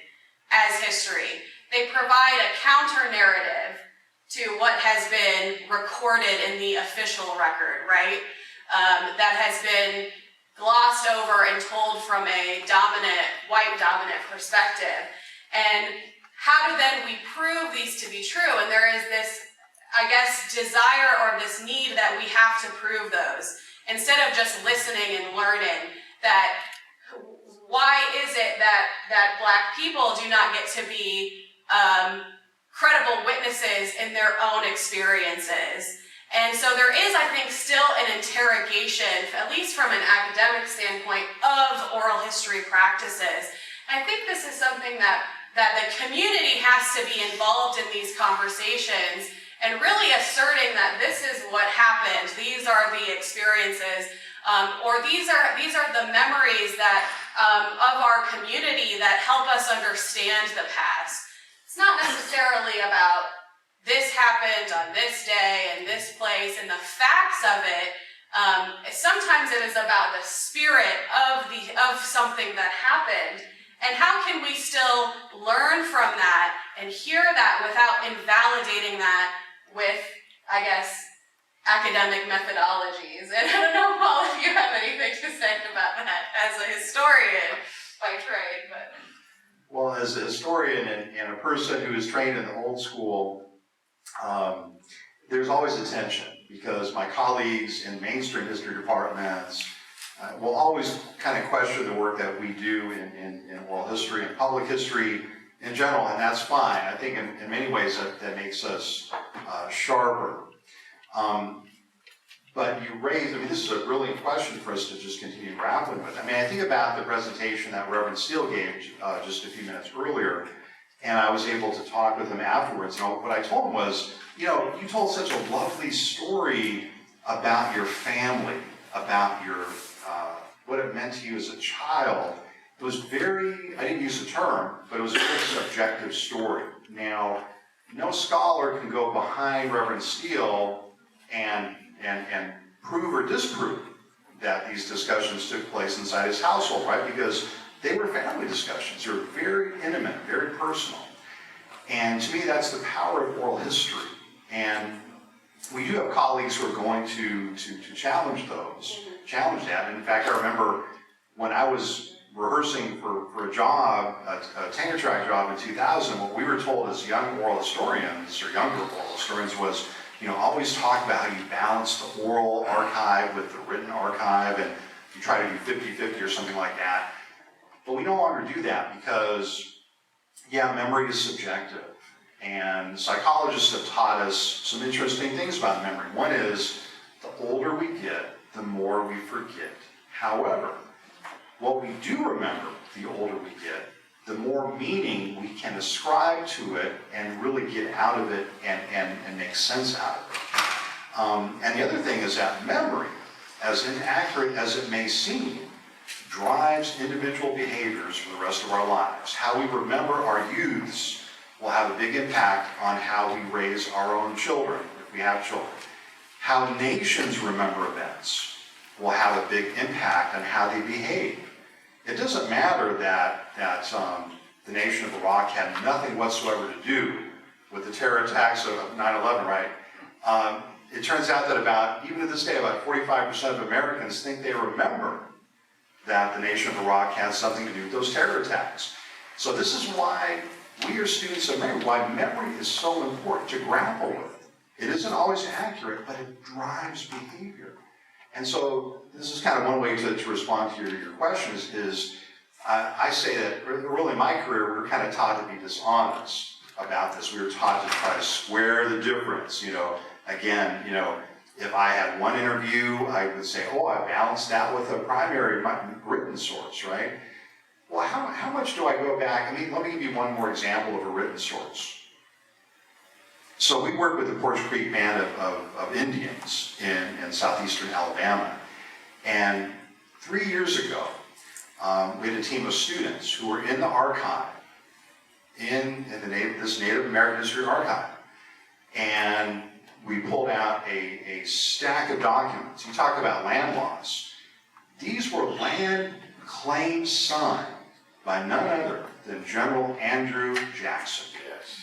as history. They provide a counter narrative to what has been recorded in the official record, right? That has been glossed over and told from a white dominant perspective. And how do then we prove these to be true? And there is this, I guess, desire or this need that we have to prove those, instead of just listening and learning that why is it that Black people do not get to be credible witnesses in their own experiences? And so there is, I think, still an interrogation, at least from an academic standpoint, of oral history practices. And I think this is something that the community has to be involved in these conversations and really asserting that this is what happened, these are the experiences, or these are the memories that of our community that help us understand the past. It's not necessarily about this happened on this day and this place and the facts of it. Sometimes it is about the spirit of something that happened, and how can we still learn from that and hear that without invalidating that with, I guess, academic methodologies. And I don't know, Paul, if you have anything to say about that as a historian by trade. But Well, as a historian and a person who is trained in the old school, there's always a tension, because my colleagues in mainstream history departments will always kind of question the work that we do in oral history and public history in general, and that's fine. I think in many ways that makes us sharper. But you raised, this is a brilliant question for us to just continue grappling with. I think about the presentation that Reverend Steele gave just a few minutes earlier, and I was able to talk with him afterwards. And what I told him was, you told such a lovely story about your family, about your what it meant to you as a child. It was very, I didn't use the term, but it was a very subjective story. Now, no scholar can go behind Reverend Steele and prove or disprove that these discussions took place inside his household, right? Because they were family discussions. They were very intimate, very personal. And to me, that's the power of oral history. And we do have colleagues who are going to challenge challenge that. And in fact, I remember when I was rehearsing for a job, a tenure track job in 2000, what we were told as young oral historians, or younger oral historians, was, always talk about how you balance the oral archive with the written archive, and you try to do 50-50 or something like that. But we no longer do that because, memory is subjective. And psychologists have taught us some interesting things about memory. One is, the older we get, the more we forget. However, what we do remember, the older we get, the more meaning we can ascribe to it and really get out of it and make sense out of it. And the other thing is that memory, as inaccurate as it may seem, drives individual behaviors for the rest of our lives. How we remember our youths will have a big impact on how we raise our own children, if we have children. How nations remember events will have a big impact on how they behave. It doesn't matter that the nation of Iraq had nothing whatsoever to do with the terror attacks of 9/11, right? It turns out that even to this day, about 45% of Americans think they remember that the nation of Iraq had something to do with those terror attacks. So this is why we are students of memory, why memory is so important to grapple with. It isn't always accurate, but it drives behavior. And so this is kind of one way to respond to your question is I say that really in my career, we were kind of taught to be dishonest about this. We were taught to try to square the difference. Again, if I had one interview, I would say, I balanced that with a primary written source, right? well, how much do I go back? I mean, let me give you one more example of a written source. So we work with the Birch Creek Band of Indians in southeastern Alabama. And 3 years ago, we had a team of students who were in the archive, in this Native American History Archive. And we pulled out a stack of documents. You talk about land laws. These were land claims signed by none other than General Andrew Jackson. Yes.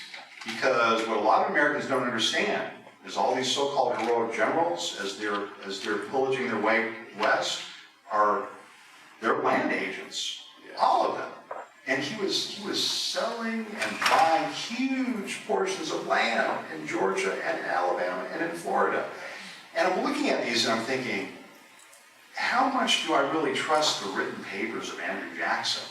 Because what a lot of Americans don't understand is all these so-called heroic generals, as they're pillaging their way west, they're land agents, all of them. And he was selling and buying huge portions of land in Georgia and in Alabama and in Florida. And I'm looking at these and I'm thinking, how much do I really trust the written papers of Andrew Jackson?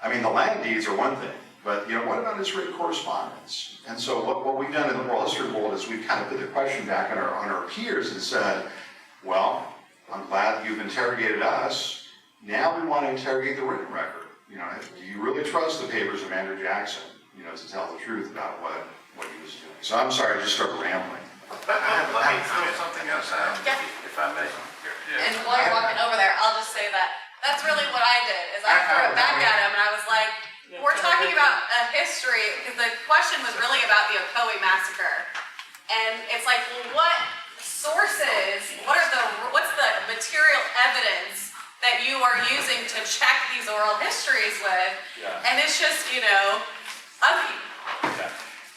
I mean, the land deeds are one thing, but what about his written correspondence? And so what we've done in the Oral History Board is we've kind of put the question back on our peers and said, well, I'm glad that you've interrogated us. Now we want to interrogate the written record. Do you really trust the papers of Andrew Jackson, to tell the truth about what he was doing? So I'm sorry, I just started rambling. Let me throw something else out, if I may. And while you're walking over there, I'll just say that that's really what I did, is I threw it back at him and I was like, we're talking about a history, because the question was really about the Ocoee massacre. And it's like, well, what sources, what's the material evidence that you are using to check these oral histories with? Yeah. And it's just, ugly. Yeah.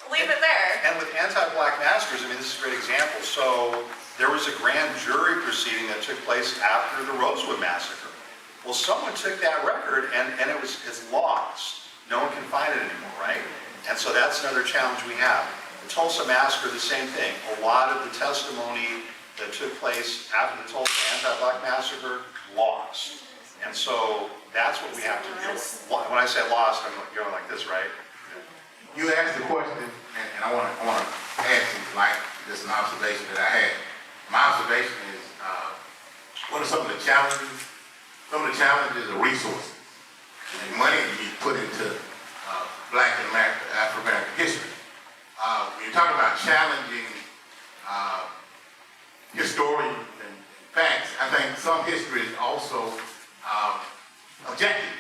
Leave it there. And with anti-black massacres, I mean, this is a great example. So there was a grand jury proceeding that took place after the Rosewood Massacre. Well, someone took that record and it's lost. No one can find it anymore, right? And so that's another challenge we have. The Tulsa Massacre, the same thing. A lot of the testimony that took place after the Tulsa anti-black massacre, lost. And so that's what we have to do. When I say lost, I'm going like this, right? You asked the question, and I want to add something like just an observation that I had. My observation is, what are some of the challenges? Some of the challenges are resources and money to be put into Black and Afro-American history. When you're talking about challenging historians and facts, I think some history is also objective,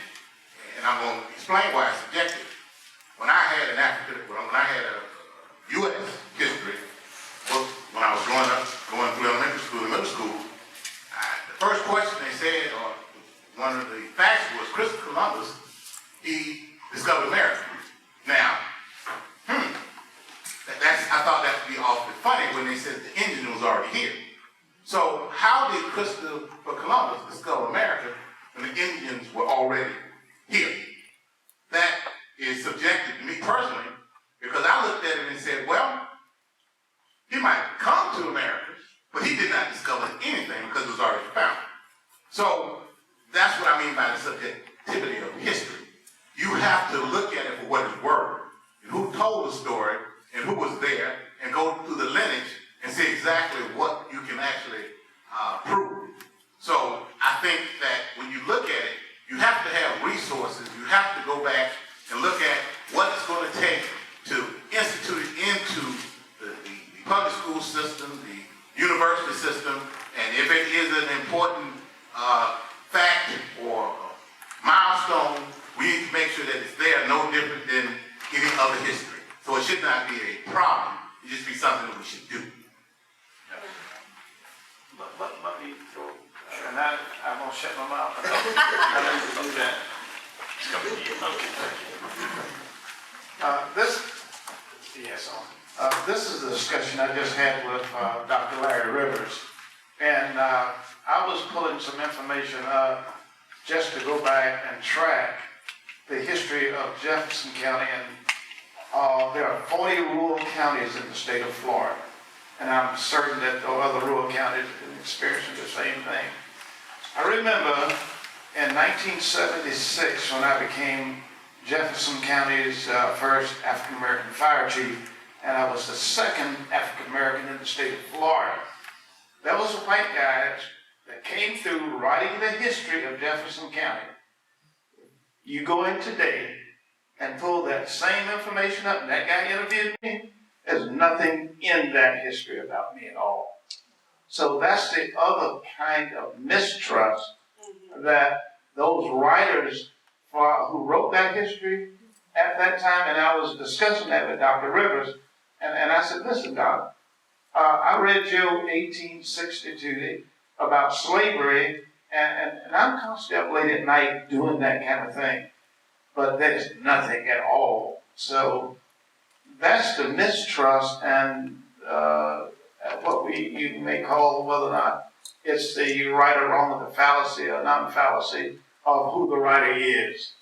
and I'm going to explain why it's objective. When I had a U.S. history book when I was going through elementary school and middle school, the first question they said, or one of the facts was, Christopher Columbus, he discovered America. Now, I thought that would be awfully funny when they said the Indian was already here. So how did Christopher Columbus discover America when the Indians were already here? That is subjective to me personally, because I looked at it and said, well, he might come to America, but he did not discover anything because it was already found. So that's what I mean by the subjectivity of history. You have to look at it for what it's worth, and who told the story, and who was there, and go through the lineage and see exactly what you can actually prove. So I think that when you look at it, you have to have resources. You have to go back and look at what it's going to take to institute it into the public school system, the university system, and if it is an important fact or milestone, we need to make sure that it's there, no different than any other history. So it should not be a problem. It should just be something that we should do. Let me go, and I won't shut my mouth. I need to do that. This is the discussion I just had with Dr. Larry Rivers, and I was pulling some information up just to go back and track the history of Jefferson County, and there are 40 rural counties in the state of Florida, and I'm certain that other rural counties are experiencing the same thing. I remember in 1976 when I became Jefferson County's first African-American fire chief, and I was the second African-American in the state of Florida. There was a white guy that came through writing the history of Jefferson County. You go in today and pull that same information up, and that guy interviewed me, there's nothing in that history about me at all. So that's the other kind of mistrust that those writers who wrote that history at that time, and I was discussing that with Dr. Rivers, and I said, listen, Doc, I read your 1862 about slavery, and I'm constantly up late at night doing that kind of thing, but there's nothing at all. So that's the mistrust and what you may call whether or not it's the right or wrong of the fallacy or non-fallacy of who the writer is.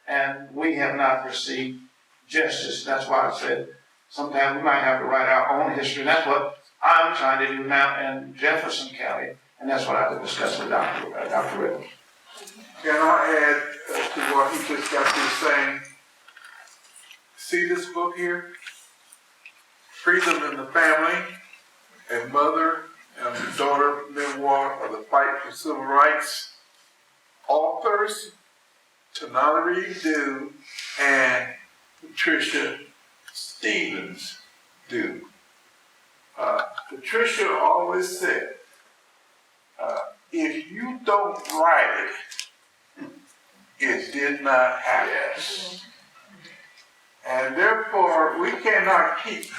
And we have not received justice. That's why I said sometimes we might have to write our own history. That's what I'm trying to do now in Jefferson County, and that's what I have to discuss with Dr. Riddle. Can I add to what he just got through saying? See this book here? Freedom in the Family, a Mother and Daughter Memoir of the Fight for Civil Rights. Authors Tananarive Due and Patricia Stevens do. Patricia always said, if you don't write it, it did not happen. Yes. And therefore, we cannot keep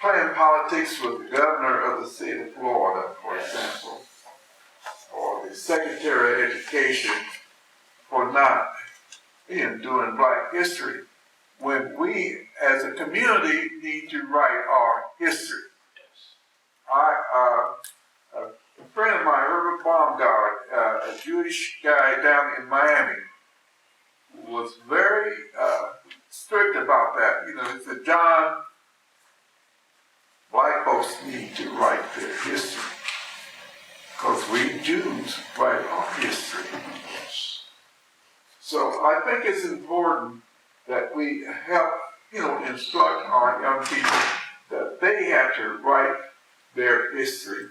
playing politics with the governor of the state of Florida, for example, or the Secretary of Education for not doing Black history, when we as a community need to write our history. A friend of mine, Herbert Baumgart, a Jewish guy down in Miami, was very strict about that. He said, John, Black folks need to write their history because we Jews write our history. So I think it's important that we help, instruct our young people that they have to write their history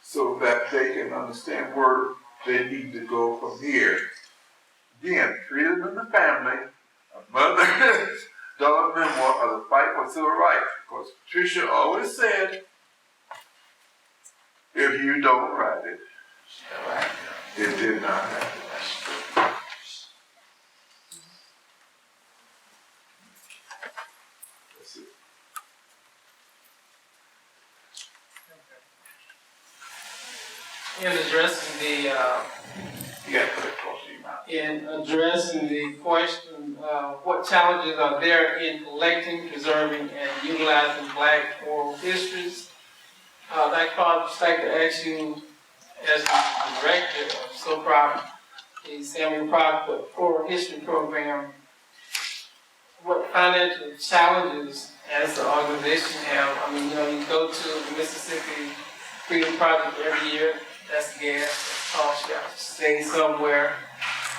so that they can understand where they need to go from here. Again, Freedom in the Family, a Mother, Daughter Memoir of the Fight for Civil Rights. Because Patricia always said, if you don't write it, it did not happen. In addressing the question, what challenges are there in collecting, preserving, and utilizing Black oral histories? I'd just like to ask you, as the director of SOPROP, the Samuel Proctor Oral History Program, what financial challenges as the organization have? You go to the Mississippi Freedom Project every year. That's gas, that's cost. You have to stay somewhere.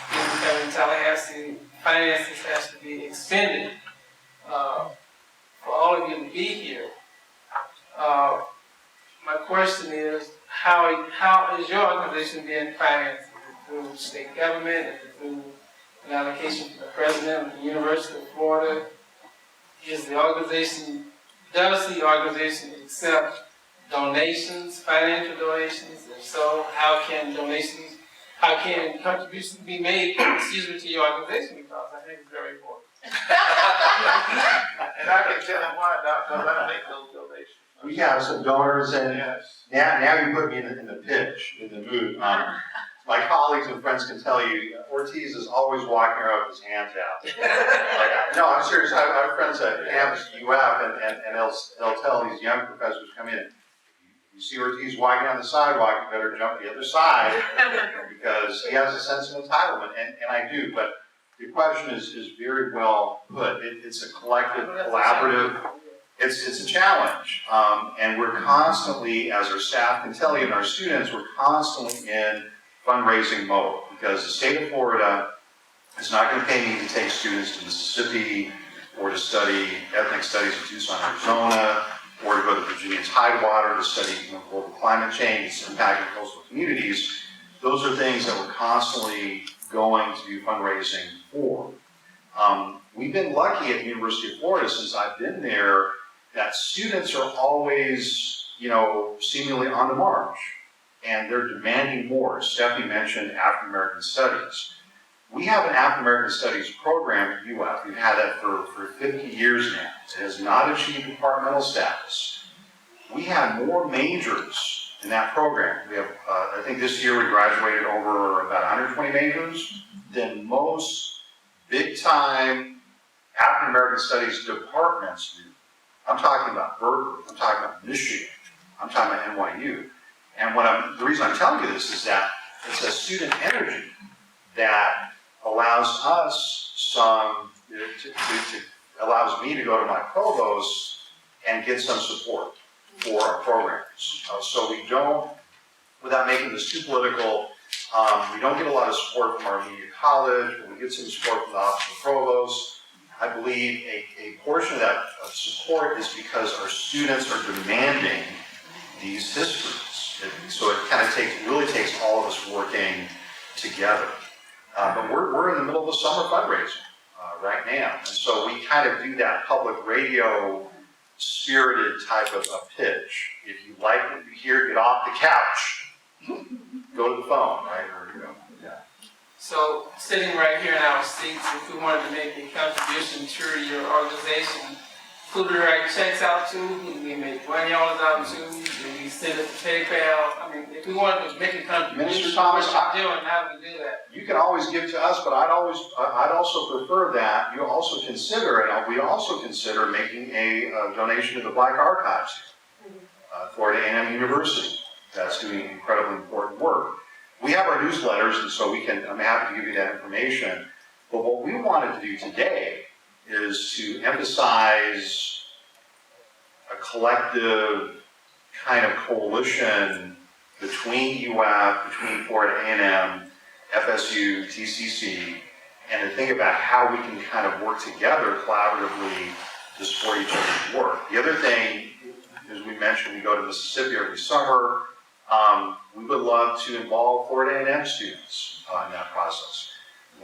In Tallahassee, finances has to be expended for all of you to be here. My question is, how is your organization being financed? Is it through state government? Is it through an allocation to the president of the University of Florida? Does the organization accept donations, financial donations? If so, how can contributions be made, to your organization? Because I think it's very important. And I can tell them why, Doctor, because I make those donations. We have some donors, and Yes. now you put me in the pitch, in the mood. My colleagues and friends can tell you, Ortiz is always walking around with his hands out. No, I'm serious. I have friends at campus UF, and they'll tell these young professors come in, you see Ortiz walking down the sidewalk, you better jump the other side, because he has a sense of entitlement, and I do. But the question is very well put. It's a collective, collaborative. It's a challenge, and we're constantly, as our staff can tell you, and our students, we're constantly in fundraising mode, because the state of Florida is not going to pay me to take students to Mississippi, or to study ethnic studies in Tucson, Arizona, or to go to Virginia's Tidewater to study global climate change, its impact on coastal communities. those are things that we're constantly going to do fundraising for. We've been lucky at the University of Florida since I've been there that students are always, seemingly on the march, and they're demanding more. Stephanie mentioned African American Studies. We have an African American Studies program at UF. We've had that for 50 years now. It has not achieved departmental status. We have more majors in that program. We have, I think this year we graduated over about 120 majors than most big-time African American Studies departments do. I'm talking about Berkeley. I'm talking about Michigan. I'm talking about NYU. And the reason I'm telling you this is that it's a student energy that allows us allows me to go to my provost and get some support for our programs. So we don't, without making this too political, we don't get a lot of support from our immediate college, but we get some support from the office of the provost. I believe a portion of that support is because our students are demanding these histories. So it kind of really takes all of us working together. But we're in the middle of a summer fundraising right now. And so we kind of do that public radio spirited type of a pitch. If you like what you hear, get off the couch, go to the phone, right? So, sitting right here in our seats, if we wanted to make a contribution to your organization, who do we write checks out to? Who do we make money orders out to? Do we send it to PayPal? I mean, if we wanted to make a contribution to what you're doing, how do we do that? You can always give to us, but I'd also prefer that you also consider, and we also consider making a donation to the Black Archives, Florida A&M University. That's doing incredibly important work. We have our newsletters, and so I'm happy to give you that information. But what we wanted to do today is to emphasize a collective kind of coalition between UF, between Florida A&M, FSU, TCC, and to think about how we can kind of work together collaboratively to support each other's work. The other thing, as we mentioned, we go to Mississippi every summer. We would love to involve Florida A&M students in that process.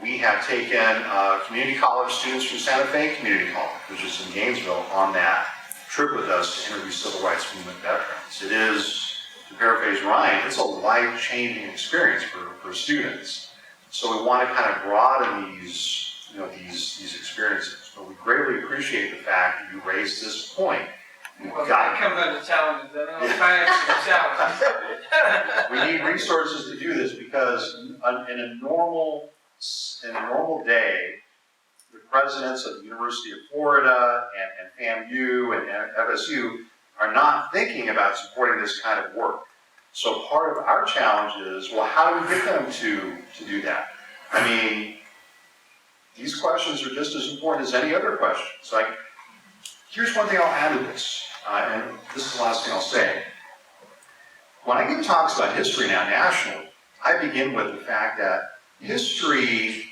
We have taken community college students from Santa Fe Community College, which is in Gainesville, on that trip with us to interview civil rights movement veterans. It is, to paraphrase Ryan, it's a life-changing experience for students. So we want to kind of broaden these experiences. But we greatly appreciate the fact that you raised this point. Well, that comes under challenges. Financial challenges. We need resources to do this because in a normal day, the presidents of the University of Florida and FAMU and FSU are not thinking about supporting this kind of work. So part of our challenge is, well, how do we get them to do that? I mean, these questions are just as important as any other questions. Like, here's one thing I'll add to this, and this is the last thing I'll say. When I give talks about history now nationally, I begin with the fact that history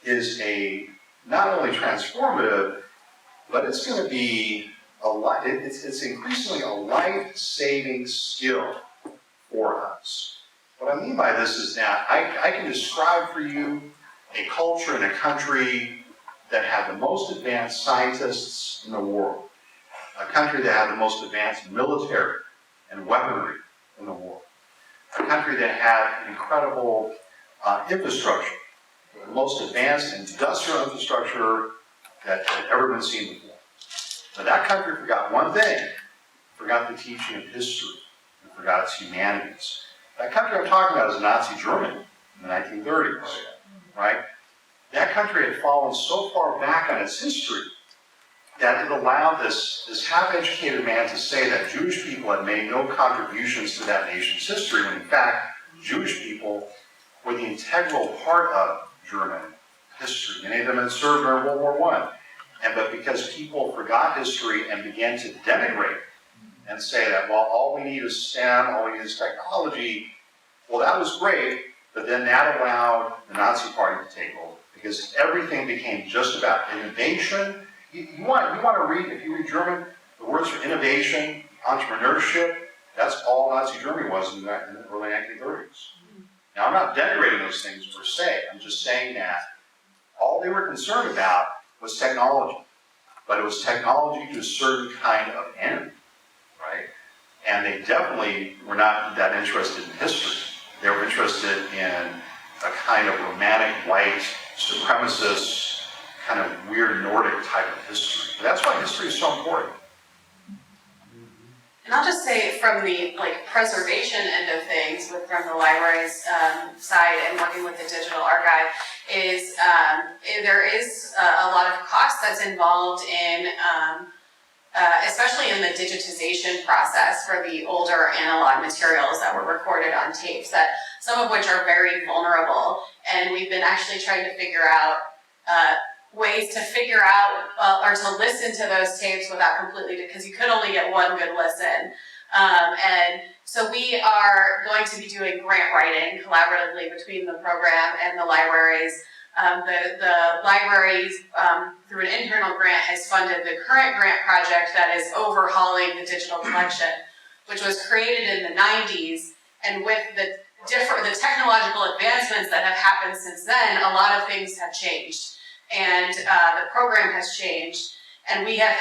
is not only transformative, but it's going to be it's increasingly a life-saving skill for us. What I mean by this is that I can describe for you a culture and a country that had the most advanced scientists in the world, a country that had the most advanced military and weaponry in the world, a country that had incredible infrastructure, the most advanced industrial infrastructure that had ever been seen before. But that country forgot one thing, forgot the teaching of history, and forgot its humanities. That country I'm talking about is Nazi Germany in the 1930s, right? That country had fallen so far back on its history that it allowed this half-educated man to say that Jewish people had made no contributions to that nation's history, when in fact, Jewish people were the integral part of German history. Many of them had served during World War I. But because people forgot history and began to denigrate and say that, well, all we need is STEM, all we need is technology, well, that was great, but then that allowed the Nazi Party to take over, because everything became just about innovation. You want to read, if you read German, the words for innovation, entrepreneurship, that's all Nazi Germany was in the early 1930s. Now, I'm not denigrating those things per se. I'm just saying that all they were concerned about was technology. But it was technology to a certain kind of end, right? And they definitely were not that interested in history. They were interested in a kind of romantic, white, supremacist, kind of weird Nordic type of history. That's why history is so important. And I'll just say from the preservation end of things, from the library's side and working with the digital archive, is there is a lot of cost that's involved in, especially in the digitization process for the older analog materials that were recorded on tapes, that some of which are very vulnerable. And we've been actually trying to figure out ways to figure out or to listen to those tapes without completely, because you could only get one good listen. And so we are going to be doing grant writing collaboratively between the program and the libraries. The libraries, through an internal grant, has funded the current grant project that is overhauling the digital collection, which was created in the 90s. And with the technological advancements that have happened since then, a lot of things have changed. And the program has changed, and we had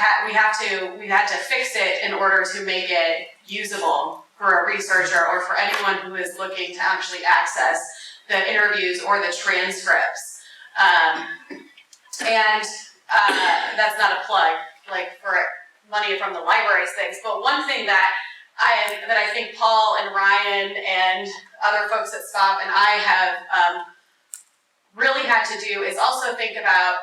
to fix it in order to make it usable for a researcher or for anyone who is looking to actually access the interviews or the transcripts. And that's not a plug, for money from the library's things. But one thing that I think Paul and Ryan and other folks at SPOHP and I have really had to do is also think about,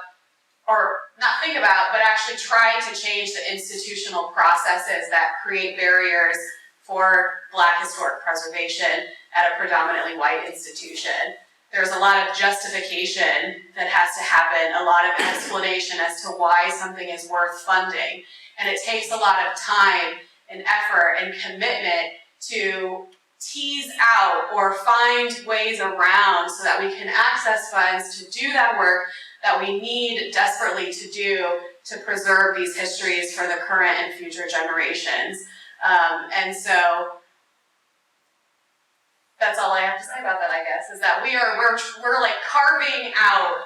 or not think about, but actually try to change the institutional processes that create barriers for Black historic preservation at a predominantly white institution. There's a lot of justification that has to happen, a lot of explanation as to why something is worth funding. And it takes a lot of time and effort and commitment to tease out or find ways around so that we can access funds to do that work that we need desperately to do to preserve these histories for the current and future generations. And so that's all I have to say about that, I guess, is that we're like carving out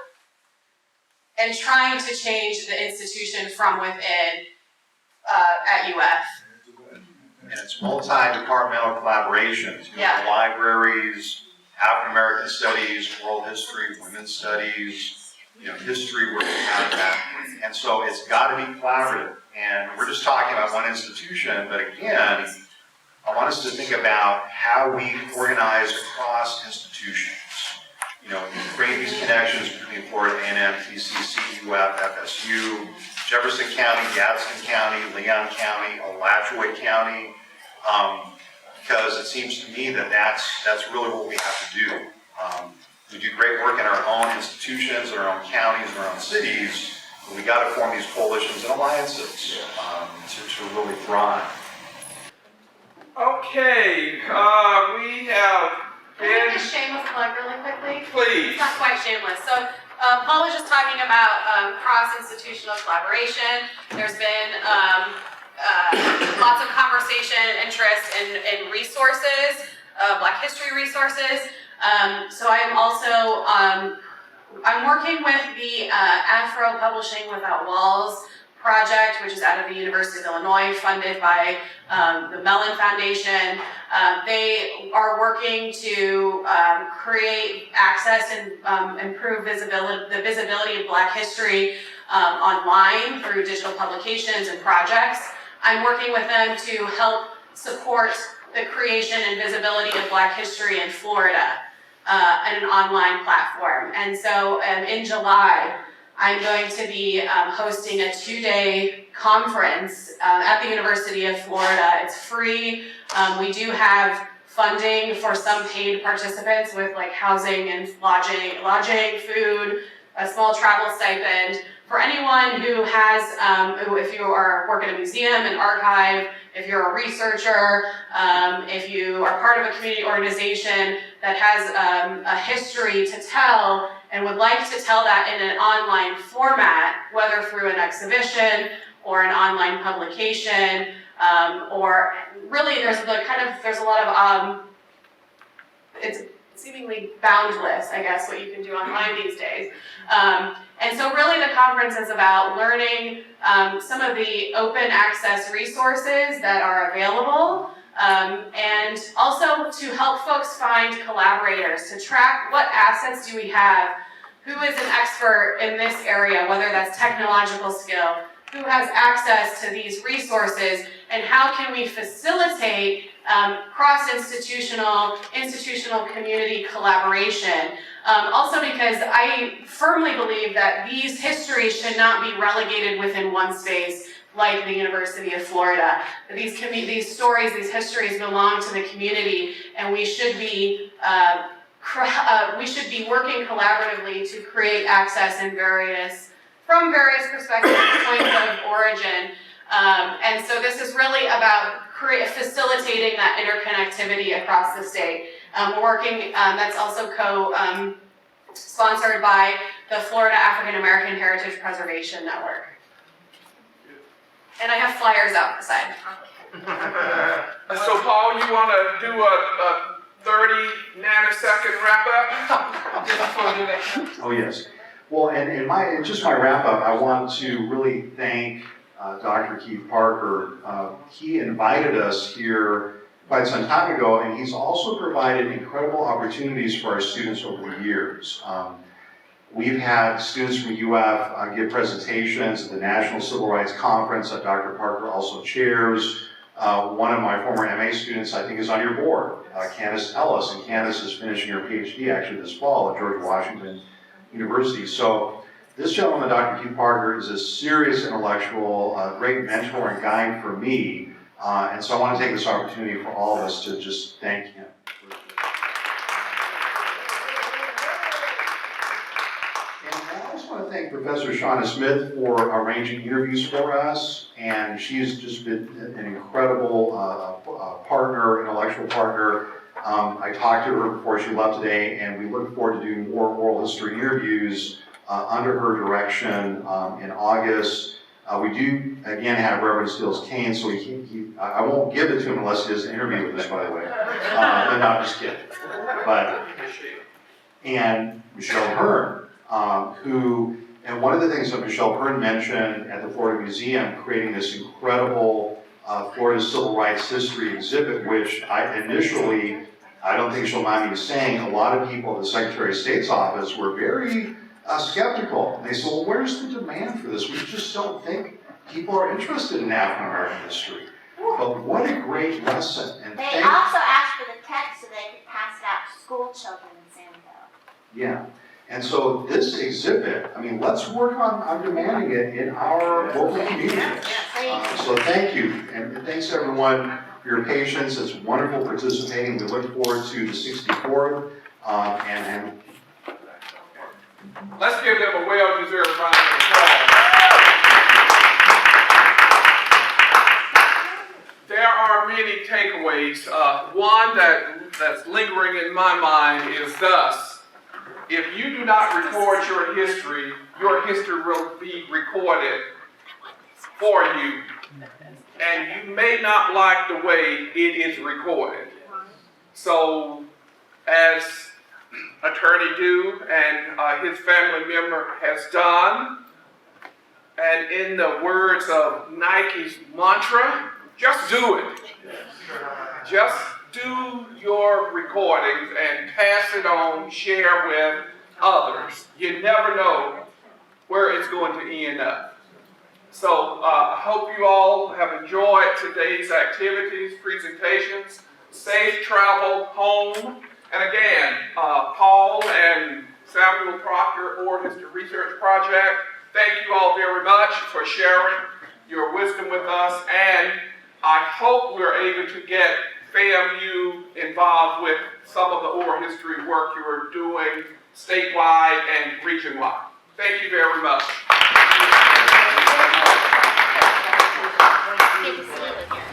and trying to change the institution from within at UF. And it's multi-departmental collaborations. The libraries, African American studies, world history, women's studies, history, we're out of that. And so it's got to be collaborative. And we're just talking about one institution, but again, I want us to think about how we organize across institutions. Create these connections between Florida A&M, TCC, UF, FSU, Jefferson County, Gadsden County, Leon County, Alachua County, because it seems to me that that's really what we have to do. We do great work in our own institutions, in our own counties, in our own cities, but we got to form these coalitions and alliances to really thrive. Okay, we have Can I make a shameless plug really quickly? Please. It's not quite shameless. So Paul was just talking about cross-institutional collaboration. There's been lots of conversation and interest in resources, Black history resources. So I'm also, I'm working with the Afro Publishing Without Walls project, which is out of the University of Illinois, funded by the Mellon Foundation. They are working to create access and improve the visibility of Black history online through digital publications and projects. I'm working with them to help support the creation and visibility of Black history in Florida and an online platform. And so in July, I'm going to be hosting a 2-day conference at the University of Florida. It's free. We do have funding for some paid participants with housing and lodging, food, a small travel stipend. For anyone who has, if you work in a museum, an archive, if you're a researcher, if you are part of a community organization that has a history to tell and would like to tell that in an online format, whether through an exhibition or an online publication, or really there's a lot of, seemingly boundless, I guess, what you can do online these days. And so really the conference is about learning some of the open access resources that are available, and also to help folks find collaborators, to track what assets do we have, who is an expert in this area, whether that's technological skill, who has access to these resources, and how can we facilitate cross-institutional, institutional community collaboration. Also because I firmly believe that these histories should not be relegated within one space like the University of Florida. These stories, these histories belong to the community, and we should be working collaboratively to create access from various perspectives, points of origin. And so this is really about facilitating that interconnectivity across the state. We're working, that's also sponsored by the Florida African American Heritage Preservation Network. And I have flyers out the side. So Paul, you want to do a 30 nanosecond wrap up? Oh, yes. Well, and in just my wrap up, I want to really thank Dr. Keith Parker. He invited us here quite some time ago, and he's also provided incredible opportunities for our students over the years. We've had students from UF give presentations at the National Civil Rights Conference that Dr. Parker also chairs. One of my former MA students, I think, is on your board, Candace Ellis, and Candace is finishing her PhD actually this fall at George Washington University. So this gentleman, Dr. Keith Parker, is a serious intellectual, a great mentor and guide for me, and so I want to take this opportunity for all of us to just thank him. And I also want to thank Professor Shauna Smith for arranging interviews for us, and she's just been an incredible partner, intellectual partner. I talked to her before she left today, and we look forward to doing more oral history interviews under her direction in August. We do, again, have Reverend Stills Kane, so I won't give it to him unless he does an interview with us, by the way. But no, I'm just kidding. And Michelle Hearn, and one of the things that Michelle Hearn mentioned at the Florida Museum, creating this incredible Florida Civil Rights History exhibit, which I don't think she'll mind me saying, a lot of people at the Secretary of State's office were very skeptical. They said, well, where's the demand for this? We just don't think people are interested in African American history. But what a great lesson. And they also asked for the text so they could pass it out to school children in Sanville. Yeah. And so this exhibit, I mean, let's work on demanding it in our local communities. So thank you. And thanks everyone for your patience. It's wonderful participating. We look forward to the 64th. And let's give them a well-deserved round of applause. There are many takeaways. One that's lingering in my mind is thus: if you do not record your history will be recorded for you. And you may not like the way it is recorded. So, as Attorney Dew and his family member has done, and in the words of Nike's mantra, just do it. Just do your recordings and pass it on, share with others. You never know where it's going to end up. So I hope you all have enjoyed today's activities, presentations. Safe travel home. And again, Paul and Samuel Proctor, Oral History Research Project, thank you all very much for sharing your wisdom with us. And I hope we're able to get FAMU involved with some of the oral history work you are doing statewide and region-wide. Thank you very much. Good to see you again.